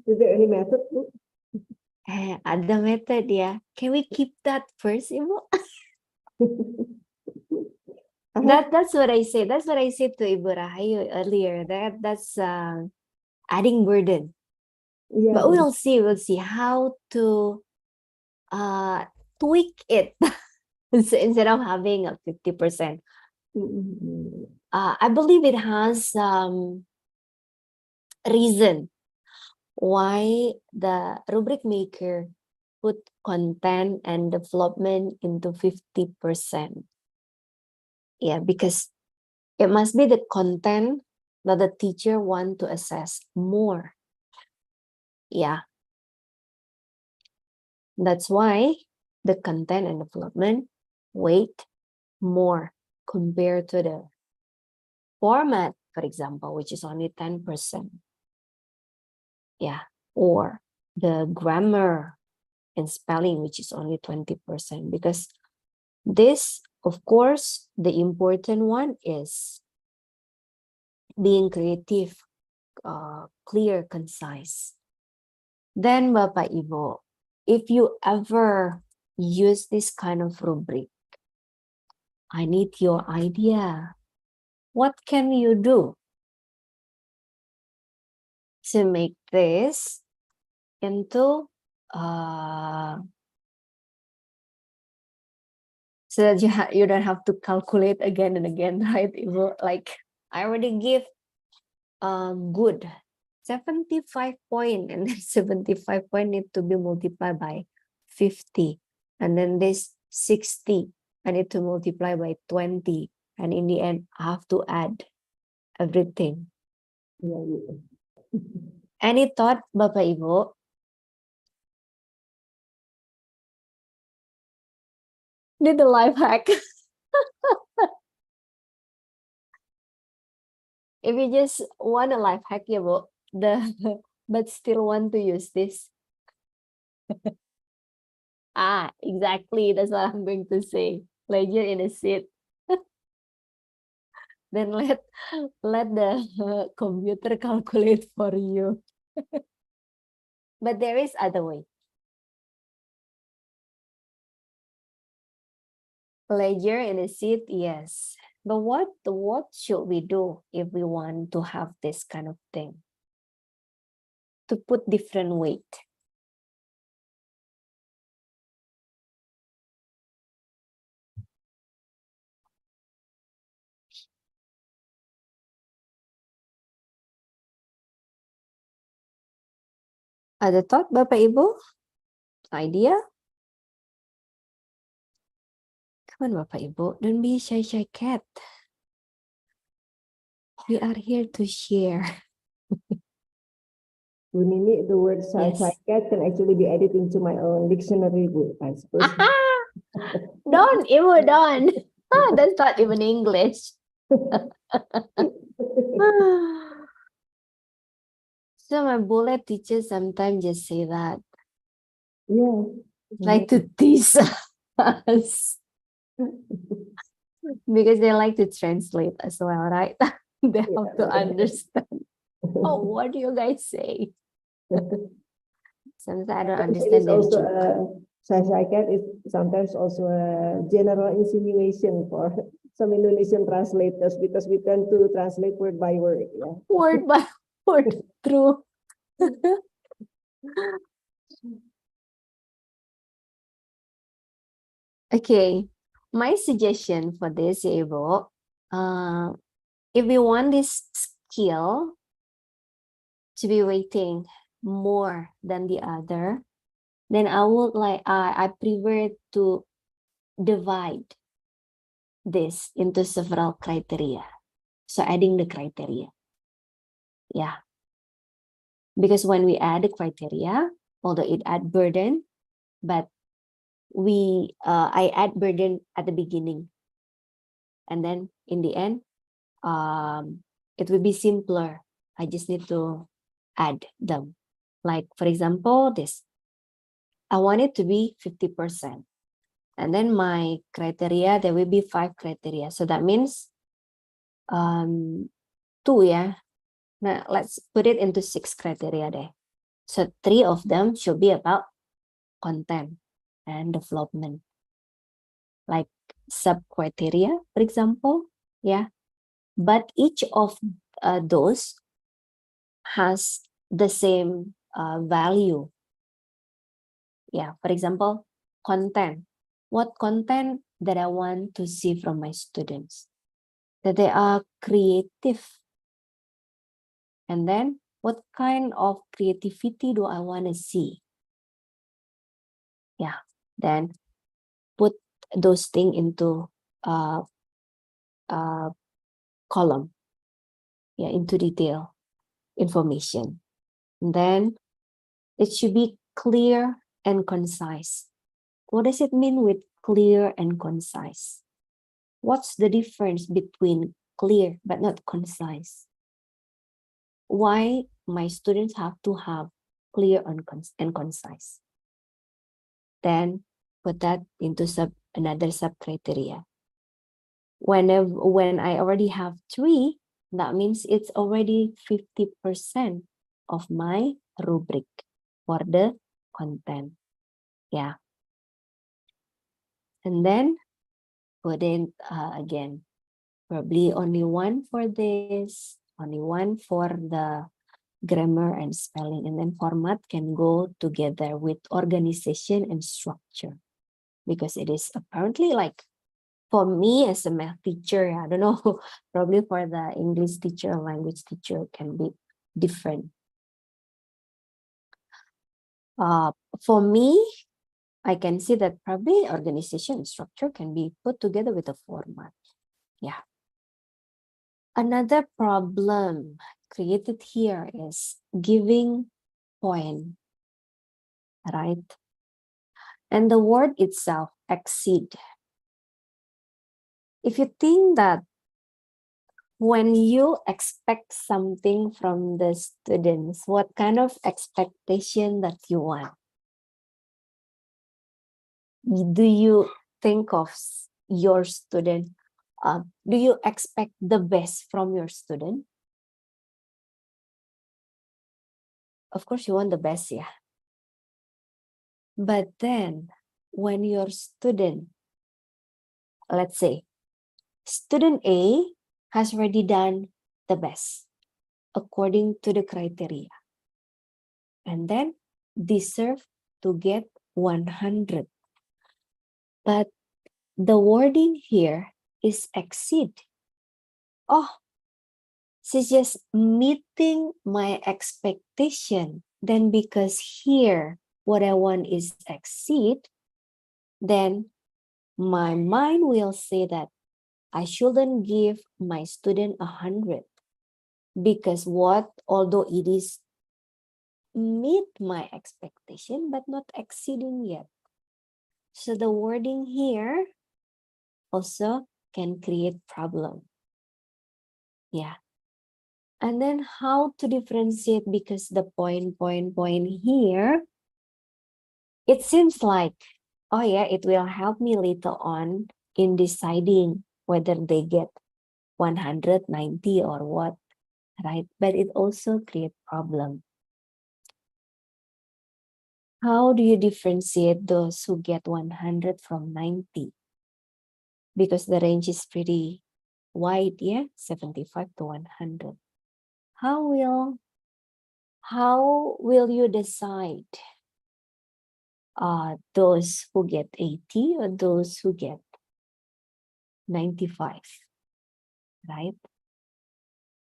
is there any method? Ada method ya. Can we keep that first, Ibu? That's what I said. That's what I said to Ibu Rahayu earlier. That's adding burden. Yeah. But we'll see. We'll see how to tweak it. So instead of having a 50%. I believe it has reason why the rubric maker put content and development into 50%. Yeah, because it must be the content that the teacher want to assess more. Yeah. That's why the content and development weight more compared to the format, for example, which is only 10%. Yeah. Or the grammar and spelling, which is only 20%. Because this, of course, the important one is being creative, clear, concise. Then, Bapak Ibu, if you ever use this kind of rubric, I need your idea. What can you do to make this into so that you don't have to calculate again and again, right? Like I already give good 75 point, and then 75 point need to be multiplied by 50, and then this 60 I need to multiply by 20, and in the end I have to add everything. Any thought, Bapak Ibu? Need a life hack. If you just want a life hack, ya Bu, but still want to use this. Exactly. That's what I'm going to say. Ledger in a seat. Then let the computer calculate for you. But there is other way. Ledger in a seat, yes. But what should we do if we want to have this kind of thing? To put different weight. Ada thought, Bapak Ibu? Idea? Come on, Bapak Ibu, don't be shy cat. We are here to share. Bu Nini, the word Yes. cat can actually be added into my own dictionary book, I suppose. Don't, Ibu, don't. That's not even English. So my bullet teachers sometimes just say that, Yeah. like to tease us. Because they like to translate as well, right? They have to understand. Oh, what do you guys say? Sometimes I don't It understand is their also joke. cat is sometimes also a general insinuation for some Indonesian translators because we tend to translate word by word. Yeah. Word by word, true. Okay, my suggestion for this, Ibu, if we want this skill to be weighting more than the other, then I would like I prefer to divide this into several criteria. So adding the criteria. Yeah. Because when we add the criteria, although it add burden, but I add burden at the beginning. And then in the end, it will be simpler. I just need to add them. Like, for example, this. I want it to be 50%. And then my criteria, there will be 5 criteria. So that means 2, yeah. Now let's put it into 6 criteria there. So 3 of them should be about content and development. Like sub criteria, for example, yeah. But each of those has the same value. Yeah, for example, content. What content that I want to see from my students? That they are creative. And then what kind of creativity do I want to see? Yeah, then put those things into column, yeah, into detail information. And then it should be clear and concise. What does it mean with clear and concise? What's the difference between clear but not concise? Why my students have to have clear and concise? Then put that into another sub criteria. When I already have 3, that means it's already 50% of my rubric for the content. Yeah. And then put in again, probably only 1 for this, only 1 for the grammar and spelling, and then format can go together with organization and structure, because it is apparently like, for me as a math teacher, I don't know, probably for the English teacher or language teacher can be different. For me, I can see that probably organization and structure can be put together with a format. Yeah. Another problem created here is giving point, right? And the word itself, exceed. If you think that when you expect something from the students, what kind of expectation that you want? Do you think of your student? Do you expect the best from your student? Of course, you want the best, yeah. But then when your student, let's say, student A has already done the best according to the criteria, and then deserve to get 100. But the wording here is exceed. Oh, she's just meeting my expectation. Then because here, what I want is exceed, then my mind will say that I shouldn't give my student 100. because although it is meet my expectation but not exceeding yet. So the wording here also can create problem. Yeah. And then how to differentiate, because the point here, it seems like, oh yeah, it will help me later on in deciding whether they get 190 or what, right? But it also create problem. How do you differentiate those who get 100 from 90? Because the range is pretty wide, yeah, 75 to 100. How will you decide those who get 80 or those who get 95, right?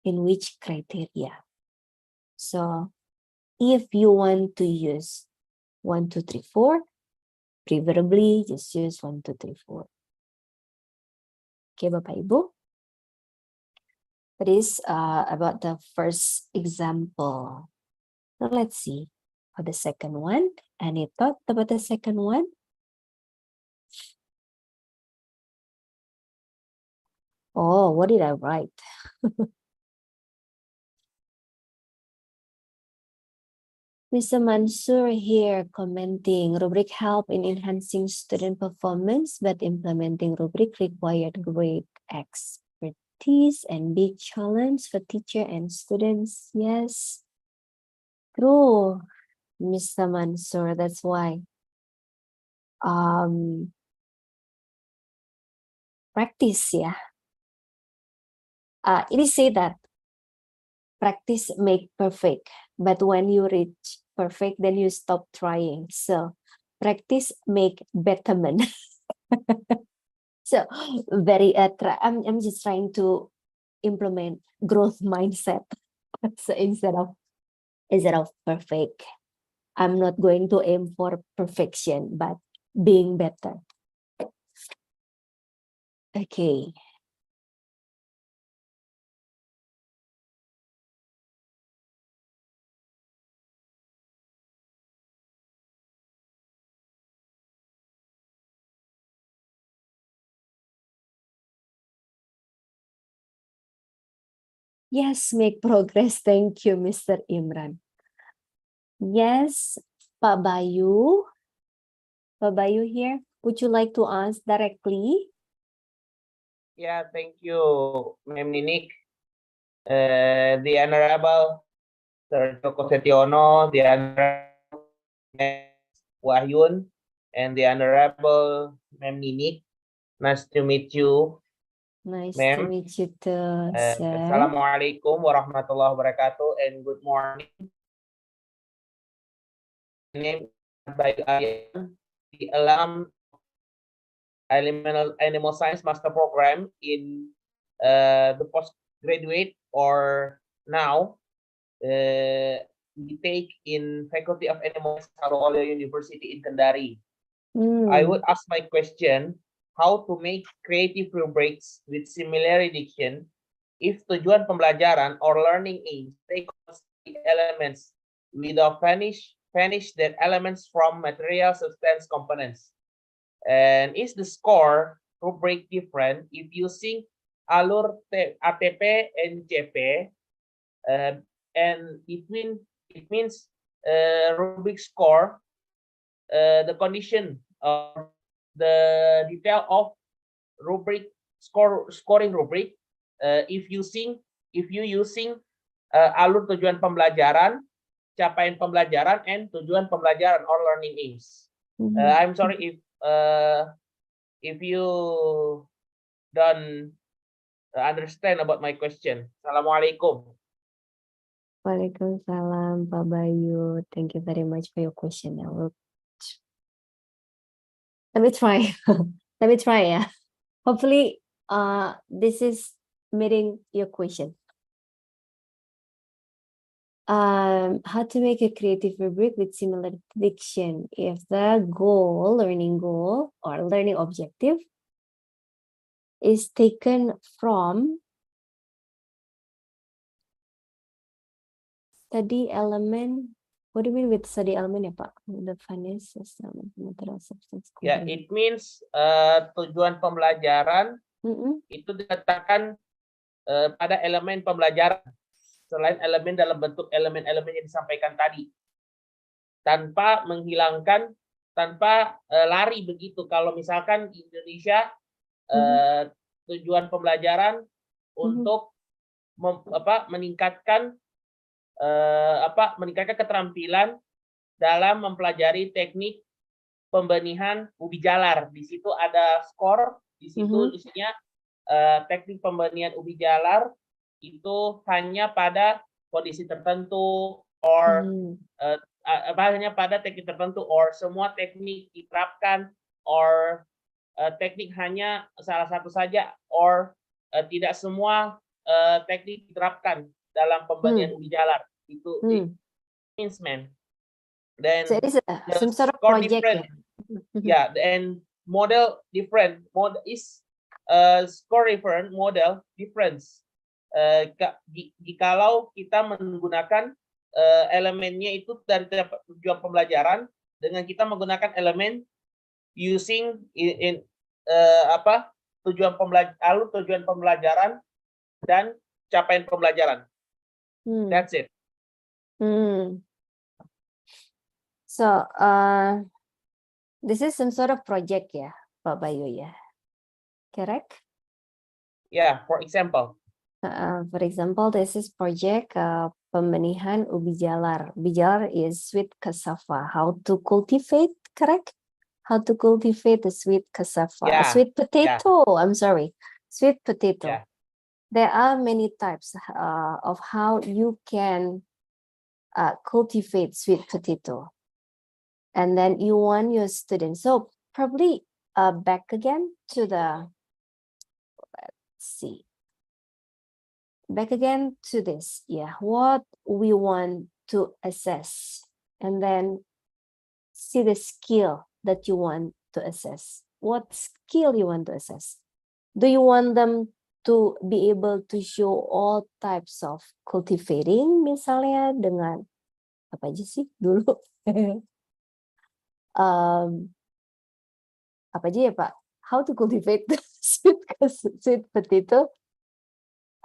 In which criteria? So if you want to use 1, 2, 3, 4, preferably just use 1, 2, 3, 4. Okay, Bapak Ibu. That is about the first example. Now let's see for the second one. Any thought about the second one? Oh, what did I write? Mr. Mansur here commenting, rubric help in enhancing student performance, but implementing rubric required great expertise and big challenge for teacher and students. Yes, true, Mr. Mansur. That's why practice, yeah. It is said that practice make perfect, but when you reach perfect, then you stop trying. So practice make betterment. So very I'm just trying to implement growth mindset. So instead of perfect, I'm not going to aim for perfection, but being better. Okay. Yes, make progress. Thank you, Mr. Imran. Yes, Pak Bayu. Pak Bayu here. Would you like to ask directly? Yeah, thank you, Ma'am Ninik. The Honorable Sir Joko Setiono, the Honorable Wahyun, and the Honorable Ma'am Ninik. Nice to meet you, Nice to ma'am. meet you too, sir. Assalamualaikum warahmatullahi wabarakatuh, and good morning. My name is Bayu Arya, the alum Animal Science Master Program in the postgraduate, or now we take in Faculty of Animal Science Sarooleo University in Kendari. I would ask my question, how to make creative rubrics with similar diction if tujuan pembelajaran or learning aims take on elements without vanish that elements from material substance components. And is the score rubric different if using alur ATP and JP? And it means rubric score, the condition or the detail of rubric scoring rubric if you using alur tujuan pembelajaran, capaian pembelajaran, and tujuan pembelajaran or learning aims. I'm sorry if you don't understand about my question. Assalamualaikum. Waalaikumsalam, Pak Bayu. Thank you very much for your question. Let me try. Let me try, yeah. Hopefully, this is meeting your question. How to make a creative rubric with similar diction if the learning goal or learning objective is taken from study element. What do you mean with study element ya Pak? The finance system, material substance. Ya, component. it means tujuan pembelajaran itu diletakkan pada elemen pembelajaran selain elemen dalam bentuk elemen-elemen yang disampaikan tadi, tanpa menghilangkan, tanpa lari begitu. Kalau misalkan di Indonesia tujuan pembelajaran untuk meningkatkan meningkatkan keterampilan dalam mempelajari teknik pembenihan ubi jalar. Di situ ada skor, di situ isinya teknik pembenihan ubi jalar itu hanya pada kondisi tertentu or hanya pada teknik tertentu or semua teknik diterapkan or teknik hanya salah satu saja or tidak semua teknik diterapkan dalam pembenihan ubi jalar. Itu means man. Then So it is some sort of score project different. ya. Yeah, and model different. Model is score different, model difference. Jikalau kita menggunakan elemennya itu dari tujuan pembelajaran dengan kita menggunakan elemen using tujuan pembelajaran dan capaian pembelajaran. That's it. So this is some sort of project ya, Pak Bayu ya, correct? Yeah, for example. For example, this is project pembenihan ubi jalar. Ubi jalar is sweet cassava. How to cultivate, correct? How to cultivate the sweet cassava, Yeah. sweet potato. I'm sorry, sweet potato. Yeah. There are many types of how you can cultivate sweet potato. And then you want your students. So probably back again to the, let's see. Back again to this, yeah, what we want to assess. And then see the skill that you want to assess. What skill you want to assess? Do you want them to be able to show all types of cultivating, misalnya dengan, apa aja sih dulu? Apa aja ya Pak? How to cultivate the sweet potato?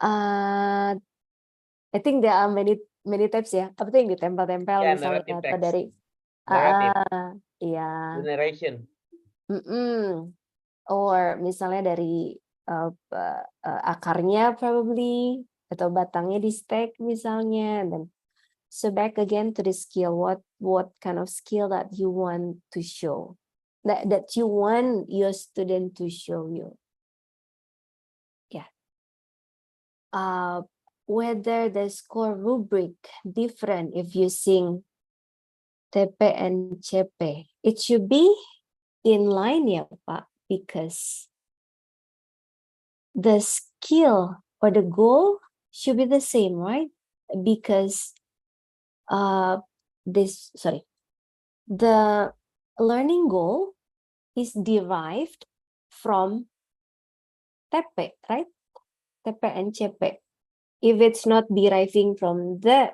I think there are many types ya. Apa tuh yang ditempel-tempel Yeah, misalnya narrative atau text. dari iya. Generation. Or misalnya dari akarnya probably atau batangnya di stack misalnya. Dan so back again to the skill. What kind of skill that you want to show? That you want your student to show you. Yeah. Whether the score rubric different if using TP and CP. It should be in line ya Pak, because the skill or the goal should be the same, right? Because the learning goal is derived from TP, right? TP and CP. If it's not deriving from the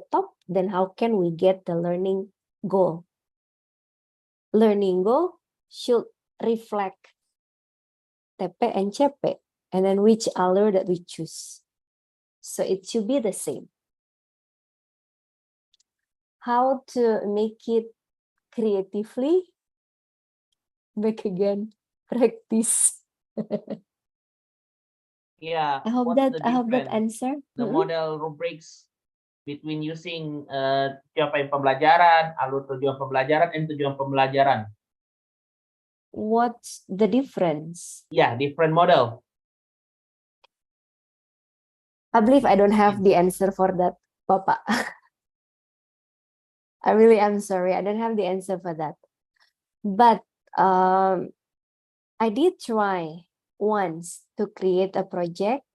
top, then how can we get the learning goal? Learning goal should reflect TP and CP, and then which alur that we choose. So it should be the same. How to make it creatively? Back again, practice. Yeah. I hope that answer. The model rubrics between using capaian pembelajaran, alur tujuan pembelajaran, and tujuan pembelajaran. What's the difference? Yeah, different model. I believe I don't have the answer for that, Bapak. I really am sorry. I don't have the answer for that. But I did try once to create a project,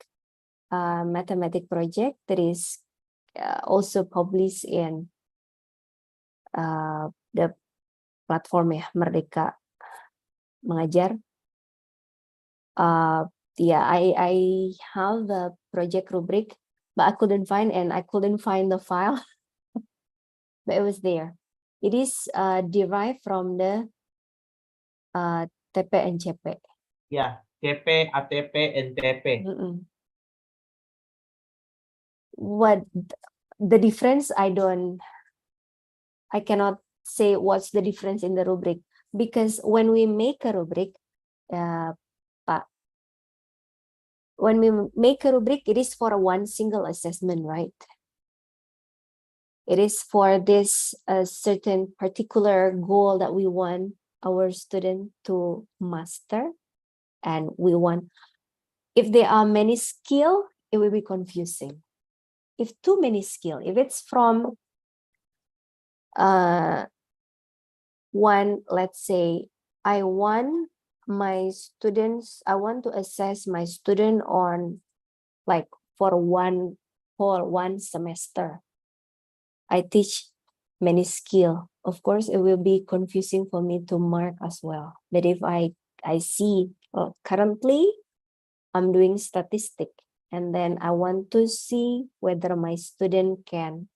mathematic project that is also published in the platform ya, Merdeka Mengajar. Yeah, I have the project rubric but I couldn't find, and I couldn't find the file, but it was there. It is derived from the TP and CP. Yeah, TP, ATP, and TP. Mm-mm. What the difference? I cannot say what's the difference in the rubric, because when we make a rubric, when we make a rubric, it is for one single assessment, right? It is for this certain particular goal that we want our student to master, and we want, if there are many skill, it will be confusing. If too many skill, if it's from one, let's say, I want to assess my student on, like, for one semester. I teach many skill. Of course, it will be confusing for me to mark as well. But if I see, currently I'm doing statistic, and then I want to see whether my student can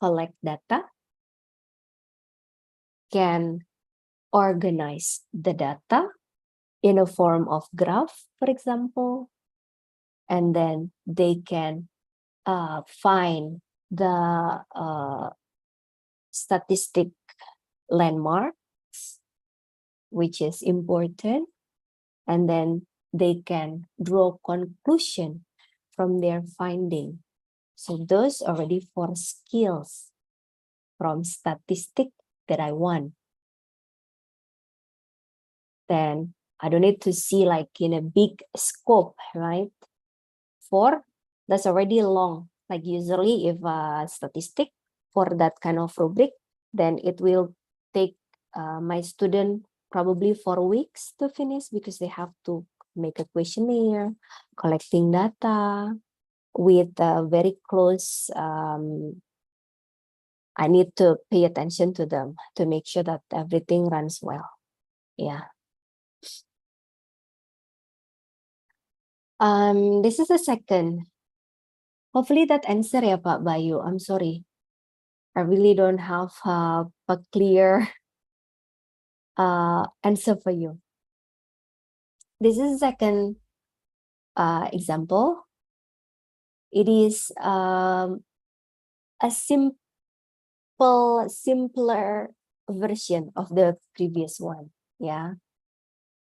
collect data, can organize the data in a form of graph, for example, and then they can find the statistic landmarks, which is important, and then they can draw conclusion from their finding. So those already 4 skills from statistic that I want. Then I don't need to see like in a big scope, right? 4, that's already long. Like usually if statistic for that kind of rubric, then it will take my student probably 4 weeks to finish, because they have to make a questionnaire, collecting data with very close, I need to pay attention to them to make sure that everything runs well. Yeah. This is the second. Hopefully that answer ya Pak Bayu. I'm sorry. I really don't have a clear answer for you. This is the second example. It is a simpler version of the previous one. Yeah.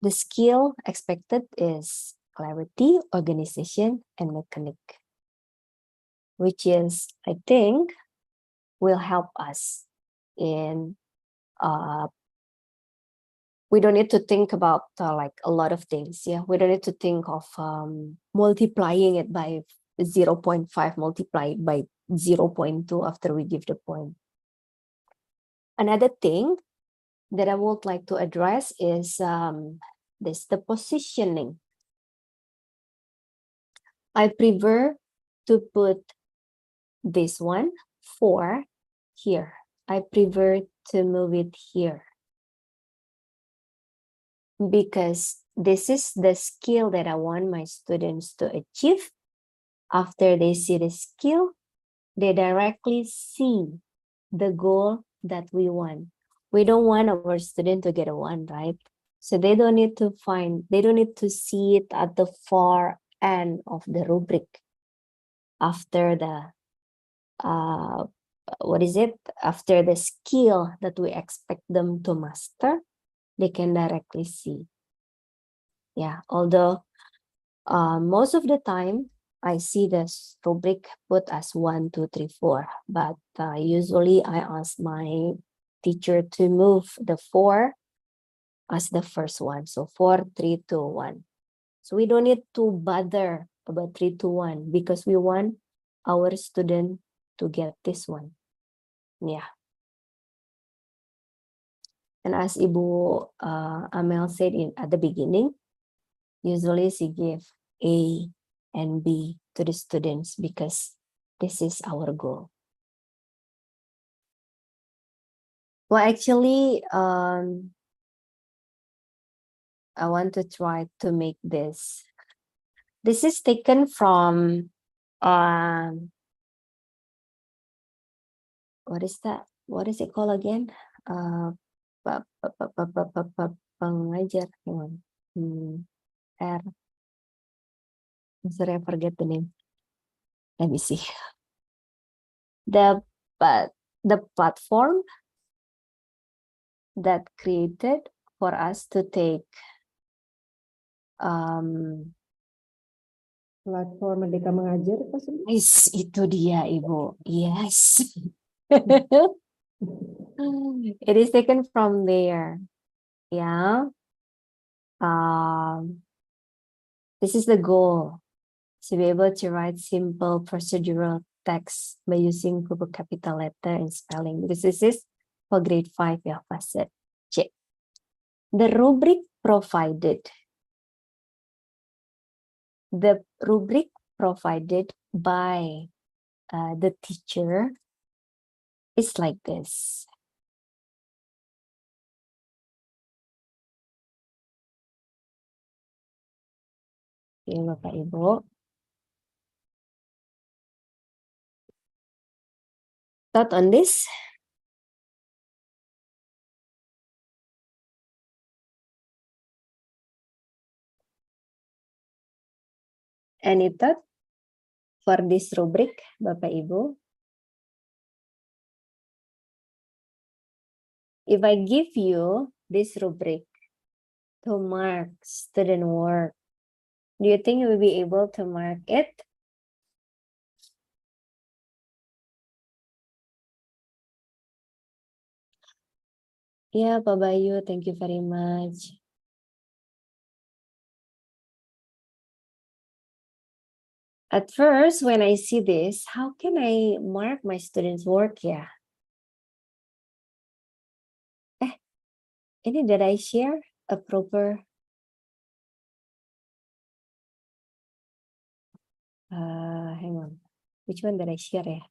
The skill expected is clarity, organization, and mechanic, which is, I think, will help us in we don't need to think about like a lot of things. Yeah, we don't need to think of multiplying it by 0.5 multiplied by 0.2 after we give the point. Another thing that I would like to address is the positioning. I prefer to put this one 4 here. I prefer to move it here, because this is the skill that I want my students to achieve. After they see the skill, they directly see the goal that we want. We don't want our student to get a 1, right? So they don't need to see it at the far end of the rubric. After the, after the skill that we expect them to master, they can directly see. Yeah, although most of the time I see this rubric put as 1, 2, 3, 4, but usually I ask my teacher to move the 4 as the first one. So 4, 3, 2, 1. So we don't need to bother about 3, 2, 1, because we want our student to get this one. Yeah. And as Ibu Amel said at the beginning, usually she give A and B to the students because this is our goal. Well, actually, I want to try to make this. This is taken from What is that? What is it called again? Pengajar. Hang on. R. I'm sorry, I forget the name. Let me see. The platform that created for us to take Platform Merdeka Mengajar apa sih? yes, itu dia Ibu. Yes. It is taken from there. Yeah. This is the goal. To be able to write simple procedural text by using huruf capital letter and spelling. This is for grade 5 ya, fase C. The rubric provided by the teacher is like this. Oke, Bapak Ibu. Thought on this? Any thought for this rubric, Bapak Ibu? If I give you this rubric to mark student work, do you think you will be able to mark it? Yeah, Pak Bayu, thank you very much. At first, when I see this, how can I mark my students' work? Yeah. Ini did I share a proper? Hang on. Which one did I share? Yeah.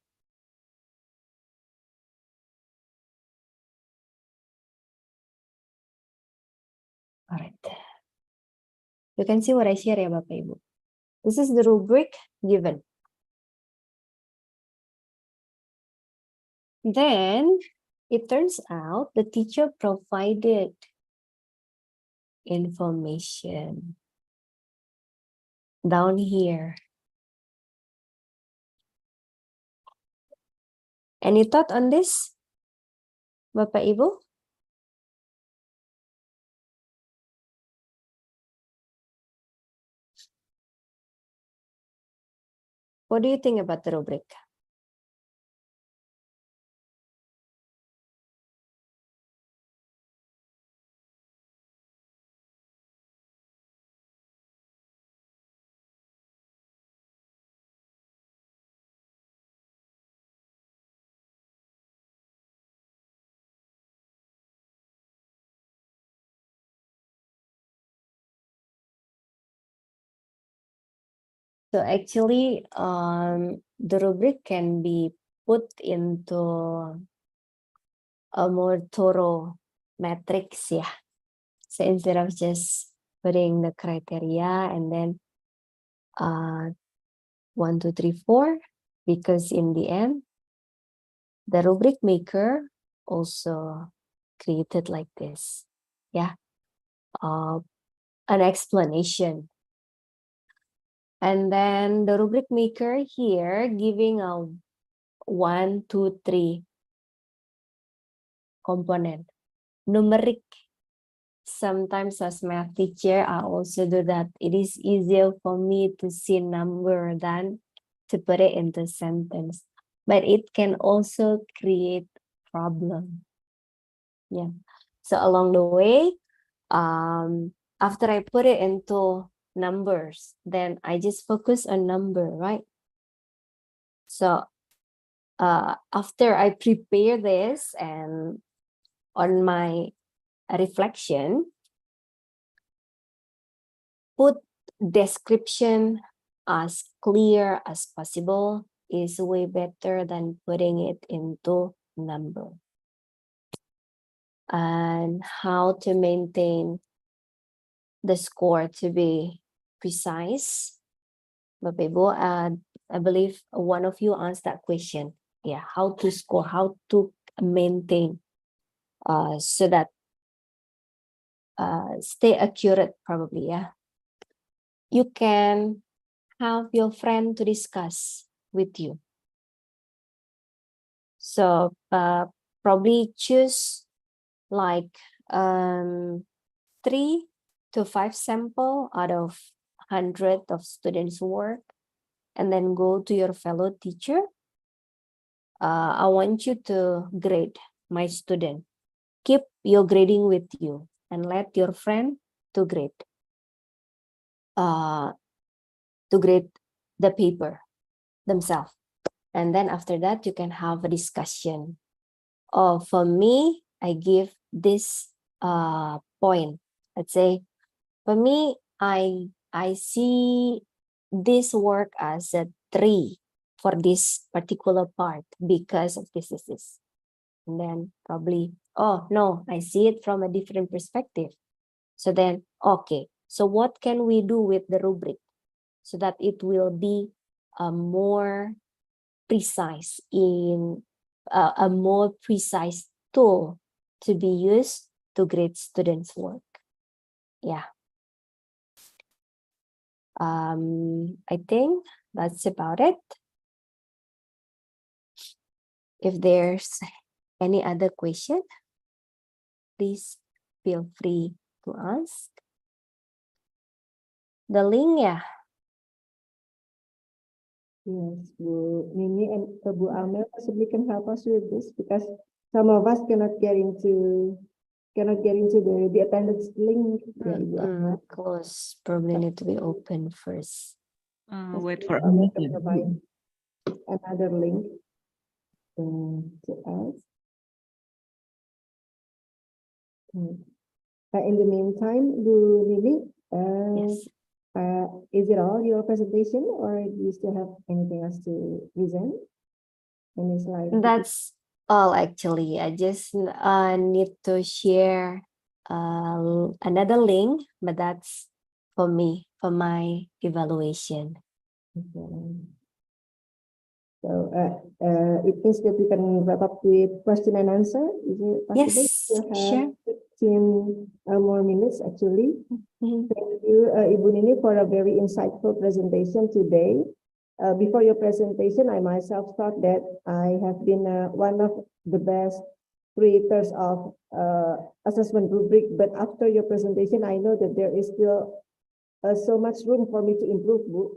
All right. You can see what I share ya, Bapak Ibu. This is the rubric given. Then it turns out the teacher provided information down here. Any thought on this, Bapak Ibu? What do you think about the rubric? So actually, the rubric can be put into a more thorough matrix, yeah. So instead of just putting the criteria and then 1, 2, 3, 4, because in the end, the rubric maker also created like this, yeah, an explanation. And then the rubric maker here giving a 1, 2, 3 component. Numeric. Sometimes as math teacher, I also do that. It is easier for me to see number than to put it into sentence. But it can also create problem. Yeah. So along the way, after I put it into numbers, then I just focus on number, right? So after I prepare this and on my reflection, put description as clear as possible is way better than putting it into number. And how to maintain the score to be precise. Bapak Ibu, I believe one of you asked that question. Yeah, how to score, how to maintain, so that stay accurate probably. Yeah, you can have your friend to discuss with you. So probably choose like 3 to 5 sample out of 100 of students' work, and then go to your fellow teacher. I want you to grade my student. Keep your grading with you and let your friend to grade the paper themselves. And then after that, you can have a discussion. Oh, for me, I give this point. Let's say, for me, I see this work as a 3 for this particular part because of this. And then probably, oh no, I see it from a different perspective. So then, okay, so what can we do with the rubric so that it will be more precise in a more precise tool to be used to grade students' work. Yeah. I think that's about it. If there's any other question, please feel free to ask. The link, yeah. Yes, Bu Nini and Bu Amel possibly can help us with this because some of us cannot get into the attendance link. Yeah, Ibu Amel. Close, probably need to be open first. Wait for a Amel can minute. provide another link to us. In the meantime, Bu Nini, Yes. is it all your presentation, or do you still have anything else to present? Any slide? That's all actually. I just need to share another link, but that's for me, for my evaluation. Okay. So it means that we can wrap up with question and answer. Is it possible? Yes, We have sure. 15 more minutes actually. Mhm. Thank you, Ibu Nini, for a very insightful presentation today. Before your presentation, I myself thought that I have been one of the best creators of assessment rubric, but after your presentation, I know that there is still so much room for me to improve, Bu.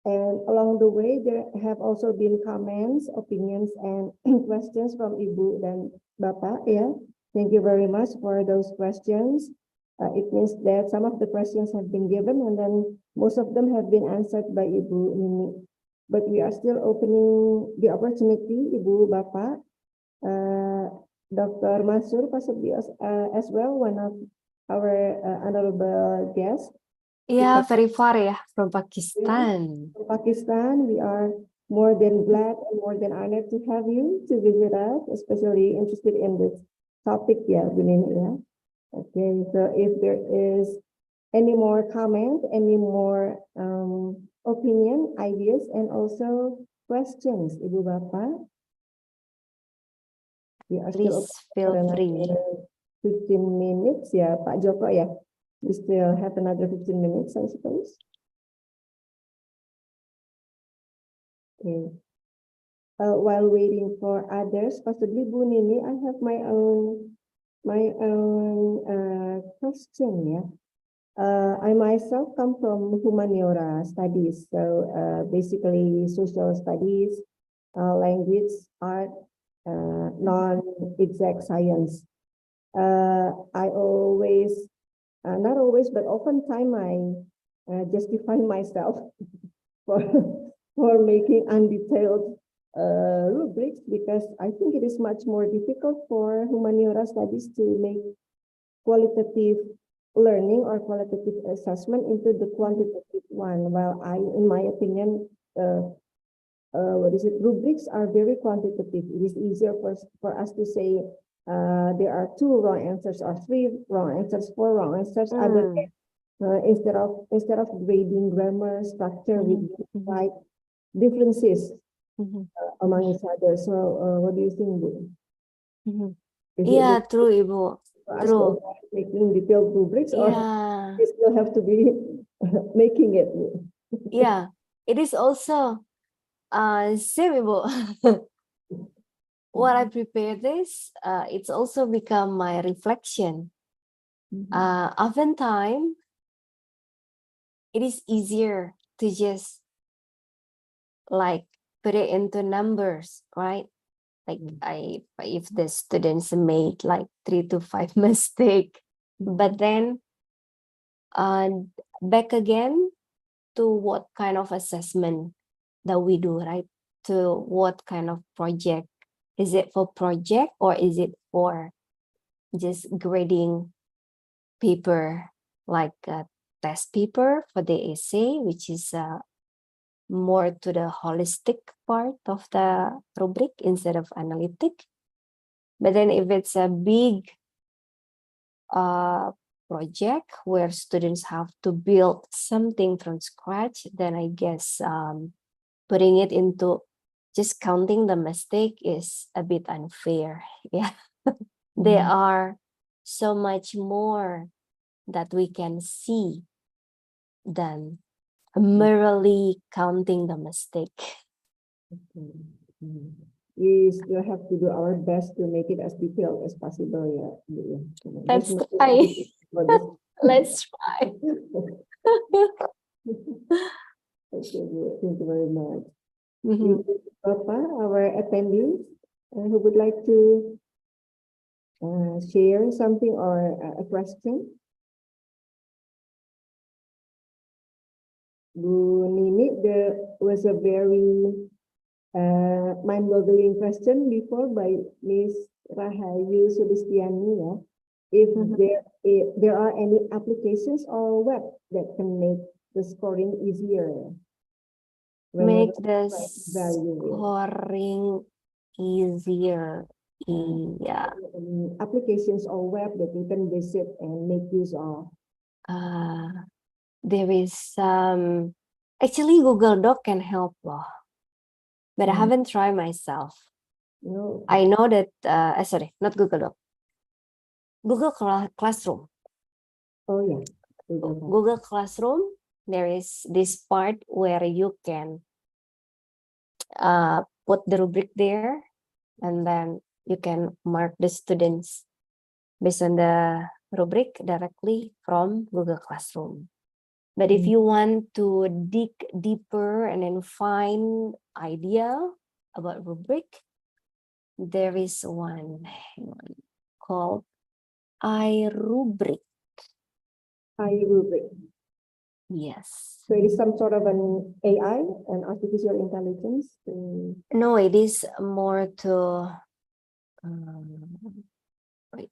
And along the way, there have also been comments, opinions, and questions from Ibu dan Bapak. Yeah, thank you very much for those questions. It means that some of the questions have been given, and then most of them have been answered by Ibu Nini. But we are still opening the opportunity, Ibu Bapak, Dr. Mansur possibly as well, one of our honorable guests. Yeah, very far, yeah, from Pakistan. From Pakistan, we are more than glad and more than honored to have you to visit us, especially interested in this topic, yeah, Bunini, yeah. Okay, so if there is any more comment, any more opinion, ideas, and also questions, Ibu Bapak, we are still Please open for feel another free. 15 minutes, yeah, Pak Joko, yeah. We still have another 15 minutes, I suppose. Okay. While waiting for others, possibly Bu Nini, I have my own question. Yeah, I myself come from humaniora studies, so basically social studies, language, art, non-exact science. I always, not always, but oftentimes I justify myself for for making undetailed rubrics because I think it is much more difficult for humaniora studies to make qualitative learning or qualitative assessment into the quantitative one. While in my opinion, rubrics are very quantitative. It is easier for us to say there are 2 wrong answers or 3 wrong answers, 4 wrong answers, other than instead of grading grammar structure with like differences among each other. So what do you think, Bu? Is it Yeah, good true, Ibu. for us to True. avoid making detailed rubrics, or Yeah, we still have to be making it? Bu? yeah. It is also same, Ibu. While I prepare this, it's also become my reflection. Oftentimes, it is easier to just like put it into numbers, right? Like if the students made like 3 to 5 mistake, but then back again to what kind of assessment that we do, right? To what kind of project? Is it for project or is it for just grading paper, like a test paper for the essay, which is more to the holistic part of the rubric instead of analytic. But then if it's a big project where students have to build something from scratch, then I guess putting it into just counting the mistake is a bit unfair. Yeah, there are so much more that we can see than merely counting the mistake. We still have to do our best to make it as detailed as possible. Yeah, Bu, yeah. Let's There's no try. for this. Let's try. Okay, Bu, thank you very much. Mhm. Papa, our attendees who would like to share something or a question. Bu Nini, there was a very mind-boggling question before by Miss Rahayu Sulistiani. Yeah? If there are any applications or web that can make the scoring easier. Make whenever the value. scoring easier. Yeah. Applications or web that you can visit and make use of. There is actually Google Doc can help, but I haven't tried myself. No. I know that sorry, not Google Doc. Google Classroom. Oh yeah. Google Classroom, there is this part where you can put the rubric there, and then you can mark the students based on the rubric directly from Google Classroom. But if you want to dig deeper and then find idea about rubric, there is one called iRubric. iRubric. Yes. So it is some sort of an AI, an artificial intelligence. No, it is more to wait.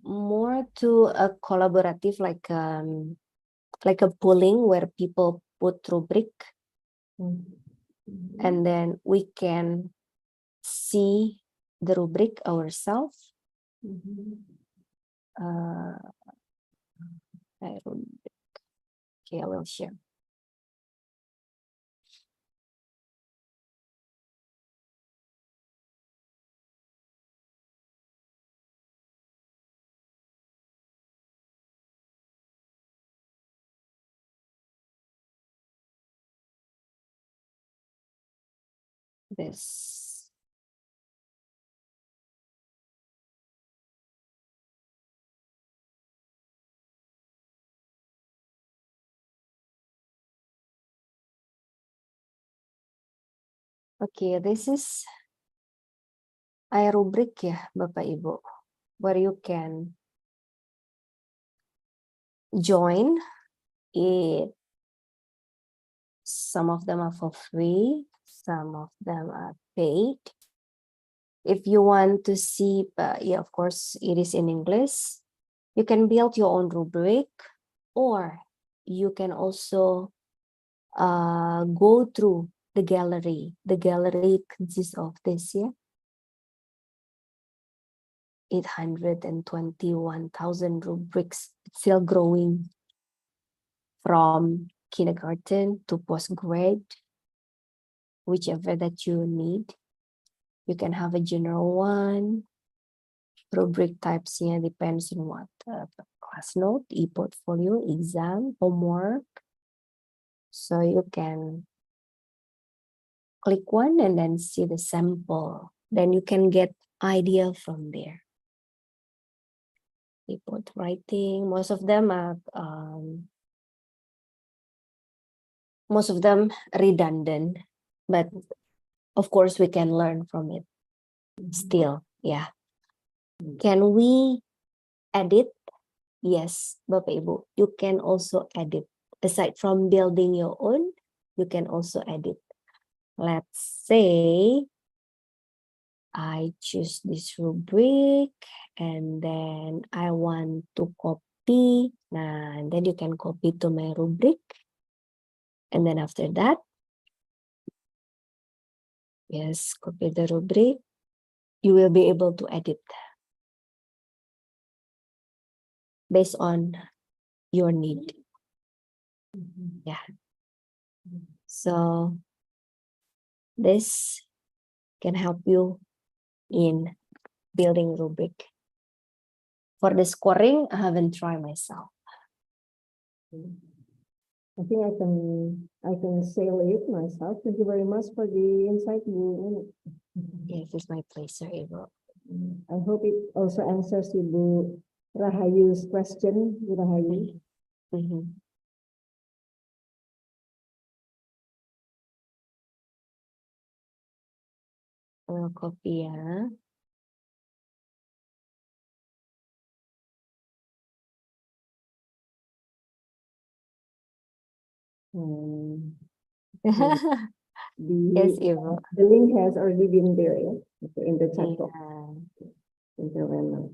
More to a collaborative, like a polling where people put rubric, and then we can see the rubric ourselves. Okay, I will share. This. Okay, this is iRubric ya, Bapak Ibu, where you can join it. Some of them are for free, some of them are paid. If you want to see, yeah, of course, it is in English. You can build your own rubric, or you can also go through the gallery. The gallery consists of this, yeah. 821,000 rubrics. It's still growing from kindergarten to postgrad, whichever that you need. You can have a general one. Rubric types here depends on what class note, e-portfolio, exam, homework. So you can click one and then see the sample. Then you can get idea from there. Report writing, most of them are redundant, but of course we can learn from it still. Yeah. Can we edit? Yes, Bapak Ibu, you can also edit. Aside from building your own, you can also edit. Let's say I choose this rubric and then I want to copy. Nah, and then you can copy to my rubric. And then after that, yes, copy the rubric. You will be able to edit based on your need. Yeah. So this can help you in building rubric. For the scoring, I haven't tried myself. I think I can sail it myself. Thank you very much for the insight, Bu. Yes, it's my pleasure, Ibu. I hope it also answers Ibu Rahayu's question, Bu Rahayu. Mhm. I'll copy ya. Hmm. Yes, Ibu. The link has already been there, yeah? Okay, in the chat box. Yeah. Thank you very much.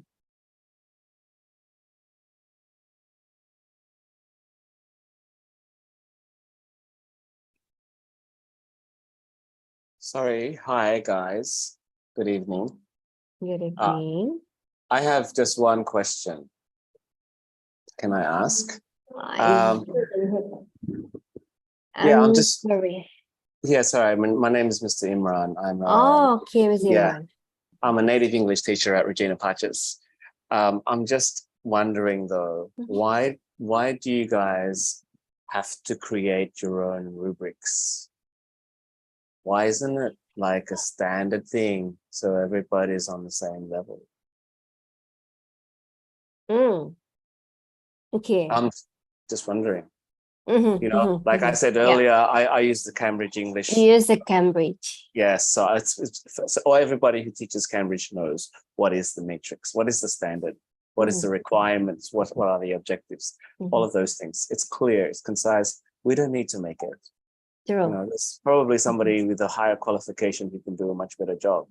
Sorry. Hi, guys. Good evening. Good evening. I have just one question. Can I ask? I'm Yeah, I'm just- sorry. Yeah, sorry. My name is Mr. Imran. Okay, Ms. yeah. Imran. I'm a native English teacher at Regina Pacis. I'm just wondering though, Mhm. why do you guys have to create your own rubrics? Why isn't it like a standard thing so everybody's on the same level? Okay. I'm just wondering. Mhm, You know, mhm, like I mhm. said Yeah. earlier, I use the Cambridge English. You use the Cambridge. Yes, so so everybody who teaches Cambridge knows what is the matrix, what is the standard, what is the requirements, what are the objectives, all of those things. It's clear, it's concise. We don't need to make it. You True. know, there's probably somebody with a higher qualification who can do a much better job.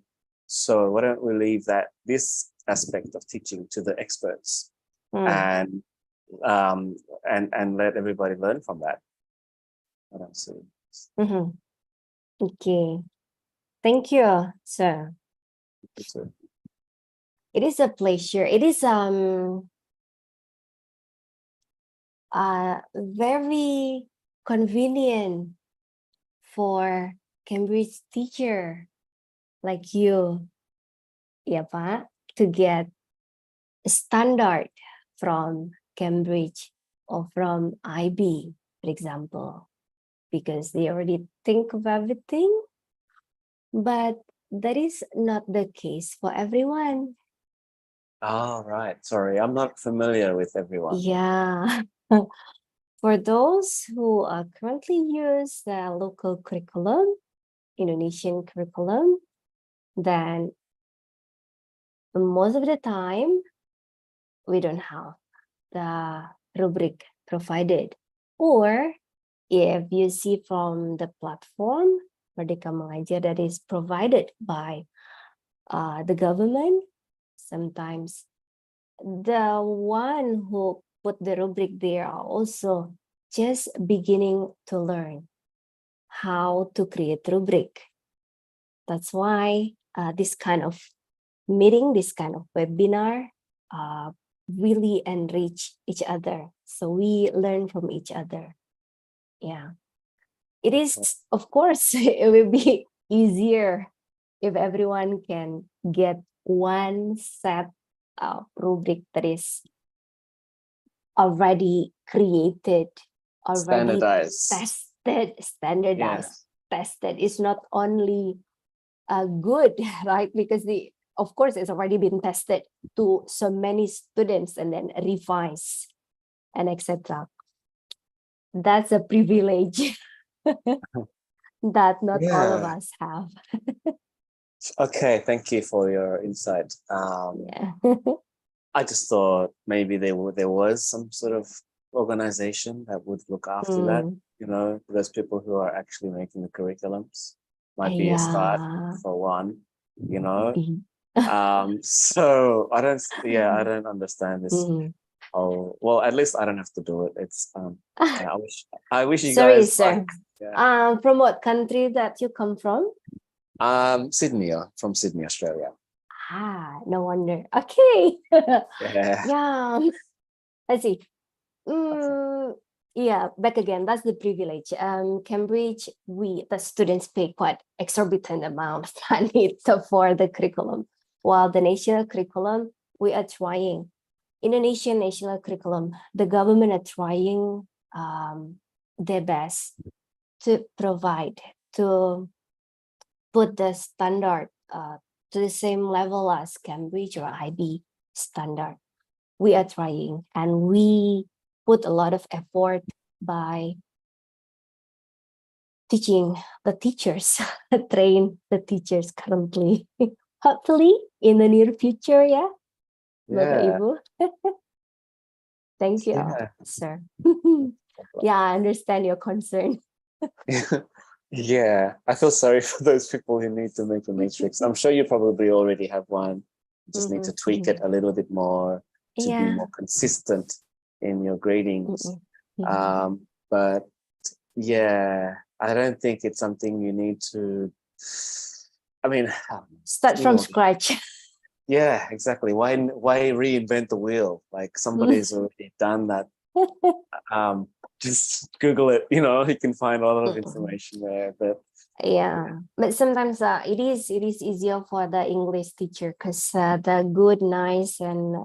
So why don't we leave this aspect of teaching to the experts and let everybody learn from that. I don't see. Okay. Thank you, sir. It is a pleasure. It is very convenient for Cambridge teacher like you, yeah, Pak, to get a standard from Cambridge or from IB, for example, because they already think of everything. But that is not the case for everyone. Oh, right. Sorry, I'm not familiar with everyone. Yeah. For those who currently use the local curriculum, Indonesian curriculum, then most of the time we don't have the rubric provided. Or if you see from the platform Merdeka Mengajar that is provided by the government, sometimes the one who put the rubric there are also just beginning to learn how to create rubric. That's why this kind of meeting, this kind of webinar, really enrich each other. So we learn from each other. Yeah. It is, of course, it will be easier if everyone can get one set of rubric that is already created, already Standardized. tested, standardized, tested. It's not only good, right? Because of course, it's already been tested to so many students and then revised and etc. That's a privilege that not all of us have. Okay, thank you for your insight. Yeah. I just thought maybe there was some sort of organization that would look after that. You know, those people who are actually making the curriculums might be a start for one. You know, so I don't understand this. Oh well, at least I don't have to do it. It's yeah, I wish you Sorry, guys. sir. Yeah. From what country that you come from? Sydney, from Sydney, Australia. No wonder. Okay. Yeah. Yeah. Let's see. Yeah, back again. That's the privilege. Cambridge, the students pay quite exorbitant amount of money for the curriculum, while the national curriculum, we are trying. Indonesian national curriculum, the government are trying their best to provide, to put the standard to the same level as Cambridge or IB standard. We are trying, and we put a lot of effort by teaching the teachers, train the teachers currently. Hopefully in the near future, yeah. Bapak Ibu. Thank you, sir. Yeah, I understand your concern. Yeah, I feel sorry for those people who need to make a matrix. I'm sure you probably already have one. You just need to tweak it a little bit more to be more consistent in your gradings. But yeah, I don't think it's something you need to, I mean, start from scratch. Yeah, exactly. Why reinvent the wheel? Like somebody's already done that. Just Google it, you know, you can find a lot of information there. But yeah, but sometimes it is easier for the English teacher because the good, nice, and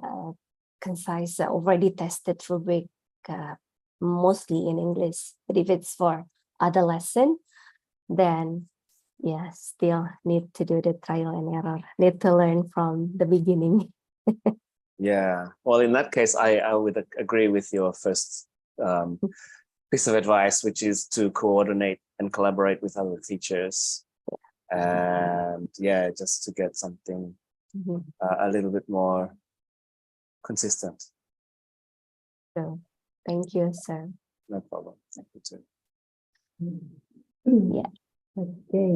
concise already tested rubric mostly in English. But if it's for other lesson, then yeah, still need to do the trial and error. Need to learn from the beginning. Yeah, well, in that case, I would agree with your first piece of advice, which is to coordinate and collaborate with other teachers, and yeah, just to get something a little bit more consistent. So, thank you, sir. No problem. Thank you too. Yeah. Okay,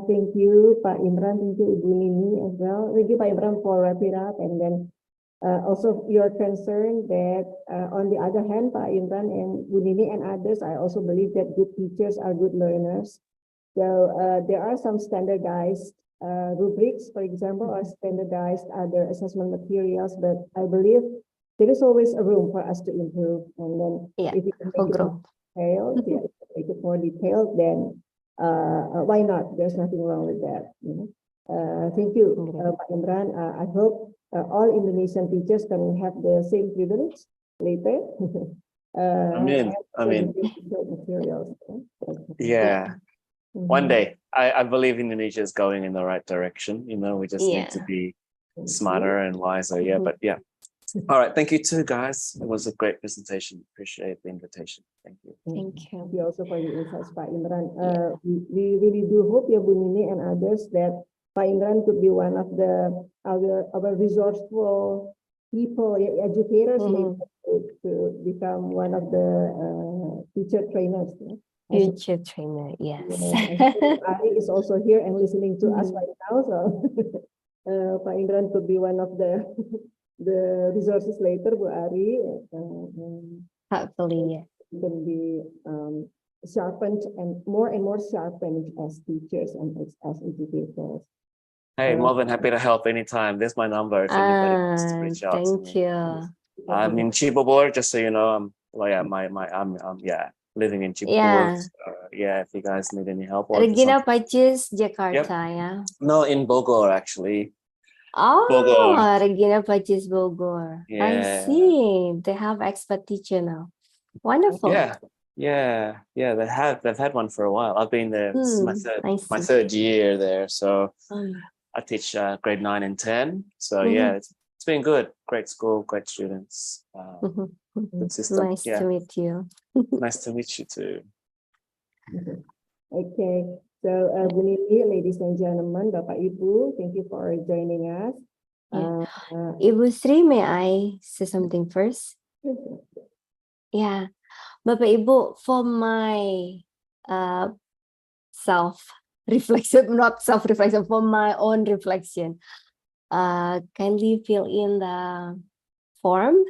thank you, Pak Imran. Thank you, Ibu Nini as well. Thank you, Pak Imran, for wrapping up, and then also your concern that on the other hand, Pak Imran and Bu Nini and others, I also believe that good teachers are good learners. So there are some standardized rubrics, for example, or standardized other assessment materials, but I believe there is always a room for us to improve. And then if you can make it more detailed, then why not? There's nothing wrong with that. Thank you, Pak Imran. I hope all Indonesian teachers can have the same privilege later. I mean, materials. Yeah. One day, I believe Indonesia is going in the right direction. You know, we just need to be smarter and wiser. Yeah, but yeah. All right. Thank you too, guys. It was a great presentation. Appreciate the invitation. Thank you. Thank you. Thank you also for your insights, Pak Imran. We really do hope, ya Bu Nini and others, that Pak Imran could be one of our resourceful people, educators, to become one of the teacher trainers. Future trainer, yes. Ari is also here and listening to us right now, so Pak Imran could be one of the resources later, Bu Ari. Hopefully, yeah. Can be sharpened and more sharpened as teachers and as educators. Hey, more than happy to help anytime. There's my number if anybody wants to reach out to Thank me. you. I'm in Cibubur, just so you know. I'm living in Cibubur. Yeah. So, yeah, if you guys need any help or if there's Regina something- Pacis, Jakarta, ya. No, in Bogor actually. Oh, Bogor. Regina Pacis Bogor. I Yeah. see. They have expert teacher now. Wonderful. Yeah. They've had one for a while. I've been there. This is I my see. third year there. So Mm. I teach grade 9 and 10. So Mhm. yeah, it's been good. Great school, great students. Mhm. Good system. Nice Yeah. to meet you. Nice to meet you too. Okay, so Bu Nini, ladies and gentlemen, Bapak Ibu, thank you for joining us. Yeah. Uh, Ibu Sri, may I say something first? Yeah, Bapak Ibu, for my self-reflection, not self-reflection, for my own reflection, kindly fill in the form,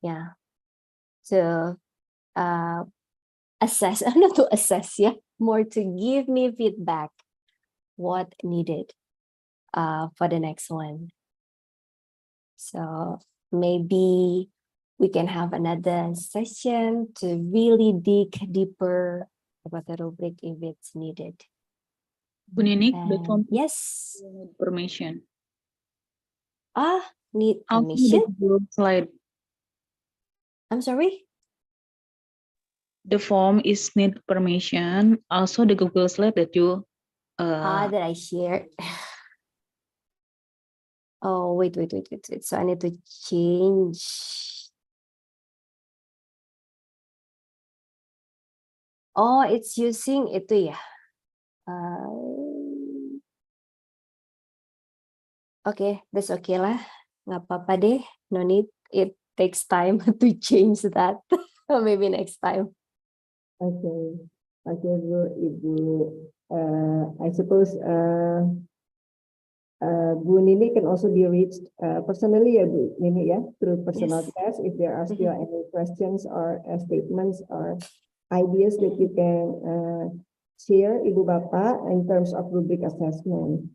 yeah, to assess, not to assess, yeah, more to give me feedback, what needed for the next one. So maybe we can have another session to really dig deeper about the rubric if it's needed. Bu Nini, the And form yes, need permission. need Also permission. the Google slide. I'm sorry. The form is need permission. Also the Google slide that you That I shared. Oh, wait. So I need to change. Oh, it's using itu ya. Okay, that's okay lah. Nggak apa-apa deh. No need. It takes time to change that. Maybe next time. okay, Bu Ibu. I suppose Bu Nini can also be reached personally, ya Bu Nini, ya, through personal Yes. chat if there are still any questions or statements or ideas that you can share, Ibu Bapak, in terms of rubric assessment.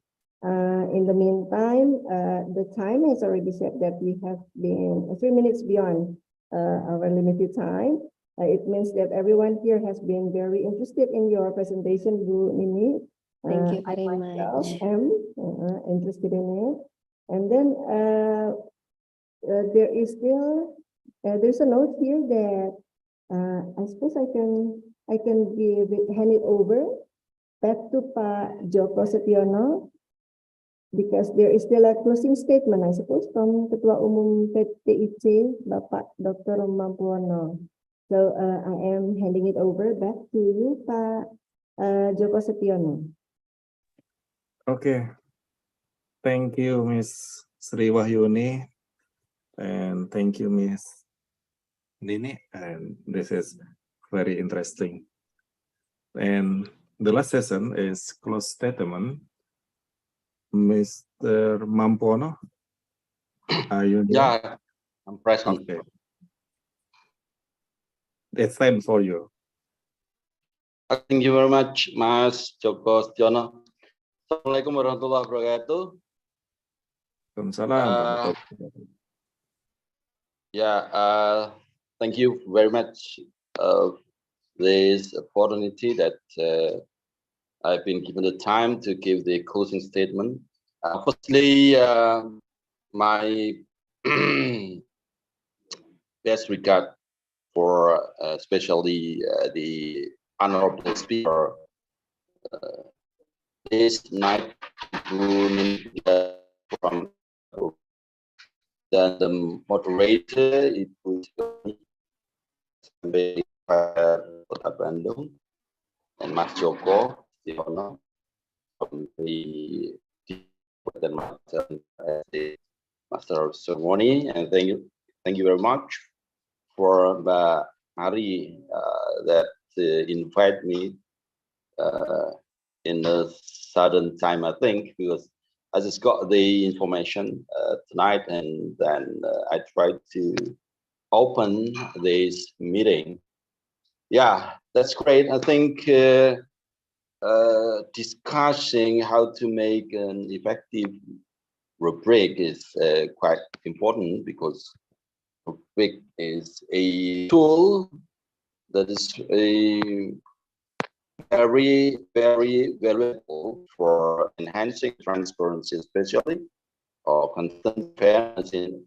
In the meantime, the time has already said that we have been 3 minutes beyond our limited time. It means that everyone here has been very interested in your presentation, Bu Nini. Thank you I very myself much. am interested in it. And then there is still, there's a note here that I suppose I can hand it over back to Pak Joko Setiono, because there is still a closing statement, I suppose, from Ketua Umum PTIC, Bapak Dr. Mampuono. So I am handing it over back to you, Pak Joko Setiono. Okay. Thank you, Miss Sri Wahyuni, and thank you, Miss Nini. And this is very interesting. And the last session is close statement. Mr. Mampuono, are you there? Yeah, I'm present. Okay. It's time for you. Thank you very much, Mas Joko Setiono. Assalamualaikum warahmatullahi wabarakatuh. Waalaikumsalam. Thank you very much. This opportunity that I've been given the time to give the closing statement. Firstly, my best regard for especially the honorable speaker this night from dan the moderator Ibu sampai Kota Bandung and Mas Joko Setiono from the Master of Ceremony, and thank you very much for Mbak Ari that invite me in a sudden time, I think, because I just got the information tonight, and then I tried to open this meeting. Yeah, that's great. I think discussing how to make an effective rubric is quite important, because rubric is a tool that is very, very valuable for enhancing transparency, especially, or constant fairness in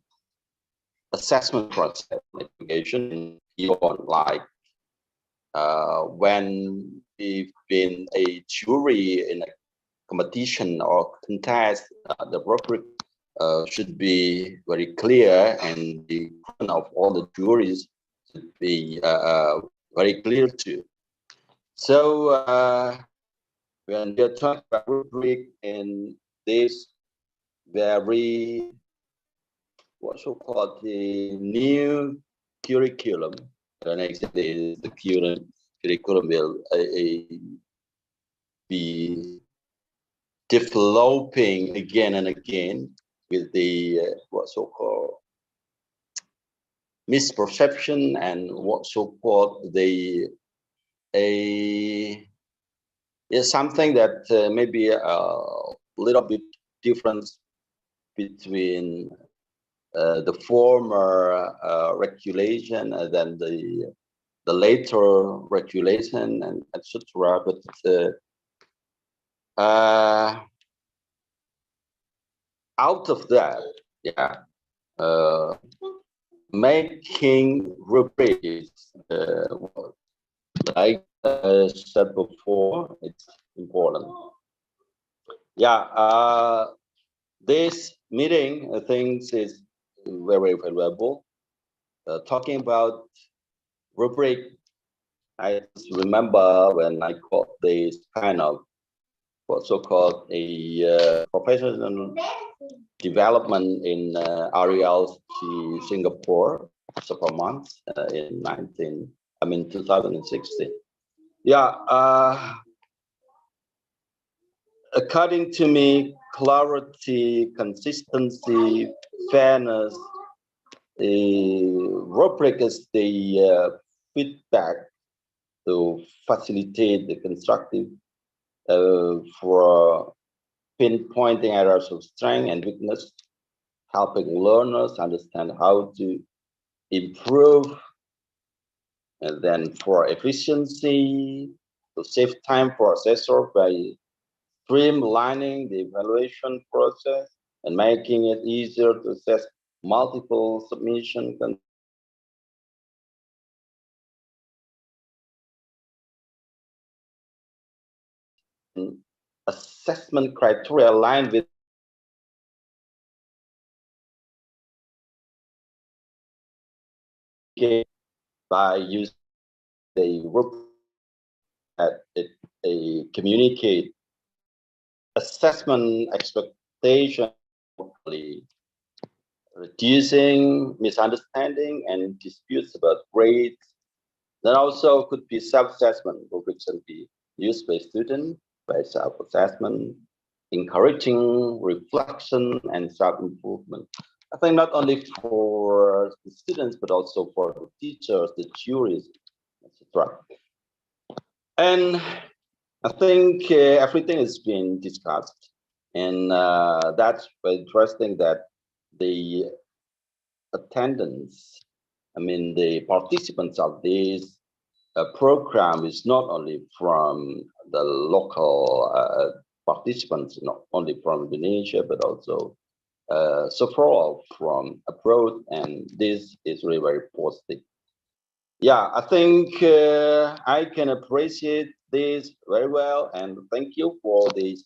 assessment process, education, beyond, like when we've been a jury in a competition or contest, the rubric should be very clear, and the content of all the juries should be very clear too. So when we are talking about rubric in this very, what's so called, the new curriculum, and exactly the curriculum will be developing again and again with the what so called misperception, and what so called the is something that maybe a little bit different between the former regulation than the later regulation, and etc. But out of that, yeah, making rubrics, like I said before, it's important. Yeah, this meeting, I think, is very valuable. Talking about rubric, I just remember when I got this kind of what so-called a professional development in RELC Singapore, several months in 2016. Yeah, according to me, clarity, consistency, fairness, rubric is the feedback to facilitate the constructive for pinpointing areas of strength and weakness, helping learners understand how to improve, and then for efficiency, to save time for assessor by streamlining the evaluation process and making it easier to assess multiple submission assessment criteria aligned with by using the rubric that it communicate assessment expectation, reducing misunderstanding and disputes about grades. Then also could be self-assessment, rubrics can be used by students by self-assessment, encouraging reflection and self-improvement. I think not only for the students, but also for the teachers, the juries, etc. And I think everything has been discussed, and that's very interesting that the attendance, the participants of this program is not only from the local participants, not only from Indonesia, but also several from abroad, and this is really very positive. Yeah, I think I can appreciate this very well, and thank you for this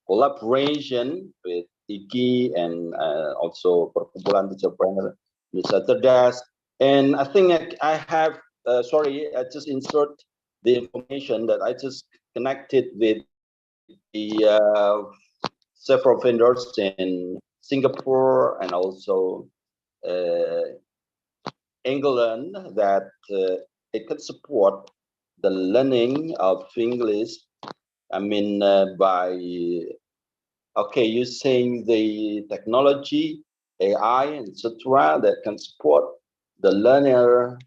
collaboration with Iki and also Perkumpulan Teacher Trainer Nusa Cerdas. And I think I have, sorry, I just insert the information that I just connected with the several vendors in Singapore and also England, that it can support the learning of English. By using the technology, AI, etc., that can support the learners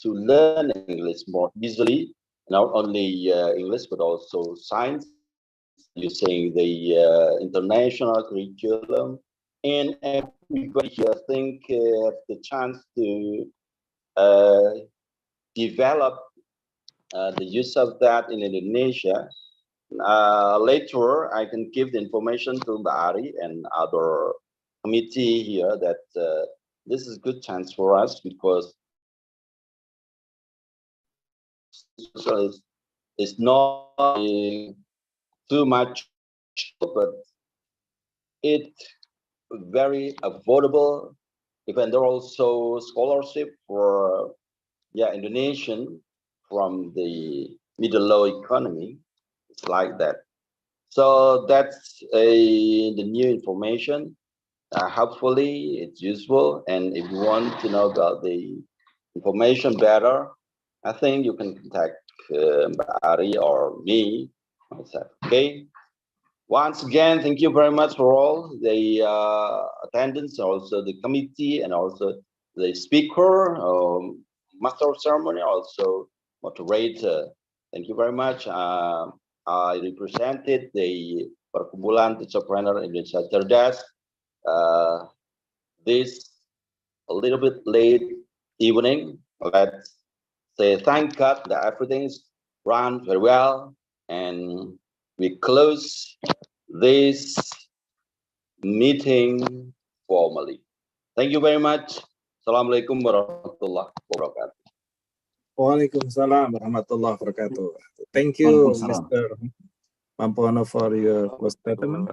to learn English more easily not only English but also science, using the international curriculum, and everybody here, I think, have the chance to develop the use of that in Indonesia. Later, I can give the information to Mbak Ari and other committee here that this is a good chance for us, because it's not too much, but it's very affordable. Even there are also scholarship for Indonesian from the middle low economy. It's like that. So that's the new information. Hopefully it's useful, and if you want to know about the information better, I think you can contact Ari or me myself. Okay. Once again, thank you very much for all the attendance, also the committee, and also the speaker, master of ceremony, also moderator. Thank you very much. I represented the Perkumpulan Entrepreneur Indonesia Cerdas. This a little bit late evening. Let's say thank God that everything's run very well, and we close this meeting formally. Thank you very much. Assalamualaikum warahmatullahi wabarakatuh. Waalaikumsalam warahmatullahi wabarakatuh. Thank you, Mr. Mampono, for your statement.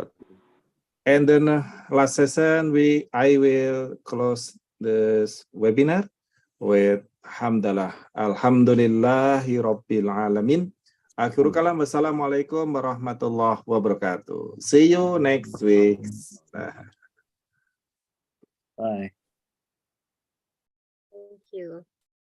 And then last session, I will close this webinar with hamdalah. Alhamdulillahi Rabbil Alamin. Akhirul kalam. Wassalamualaikum warahmatullahi wabarakatuh. See you next week. Bye. Thank you.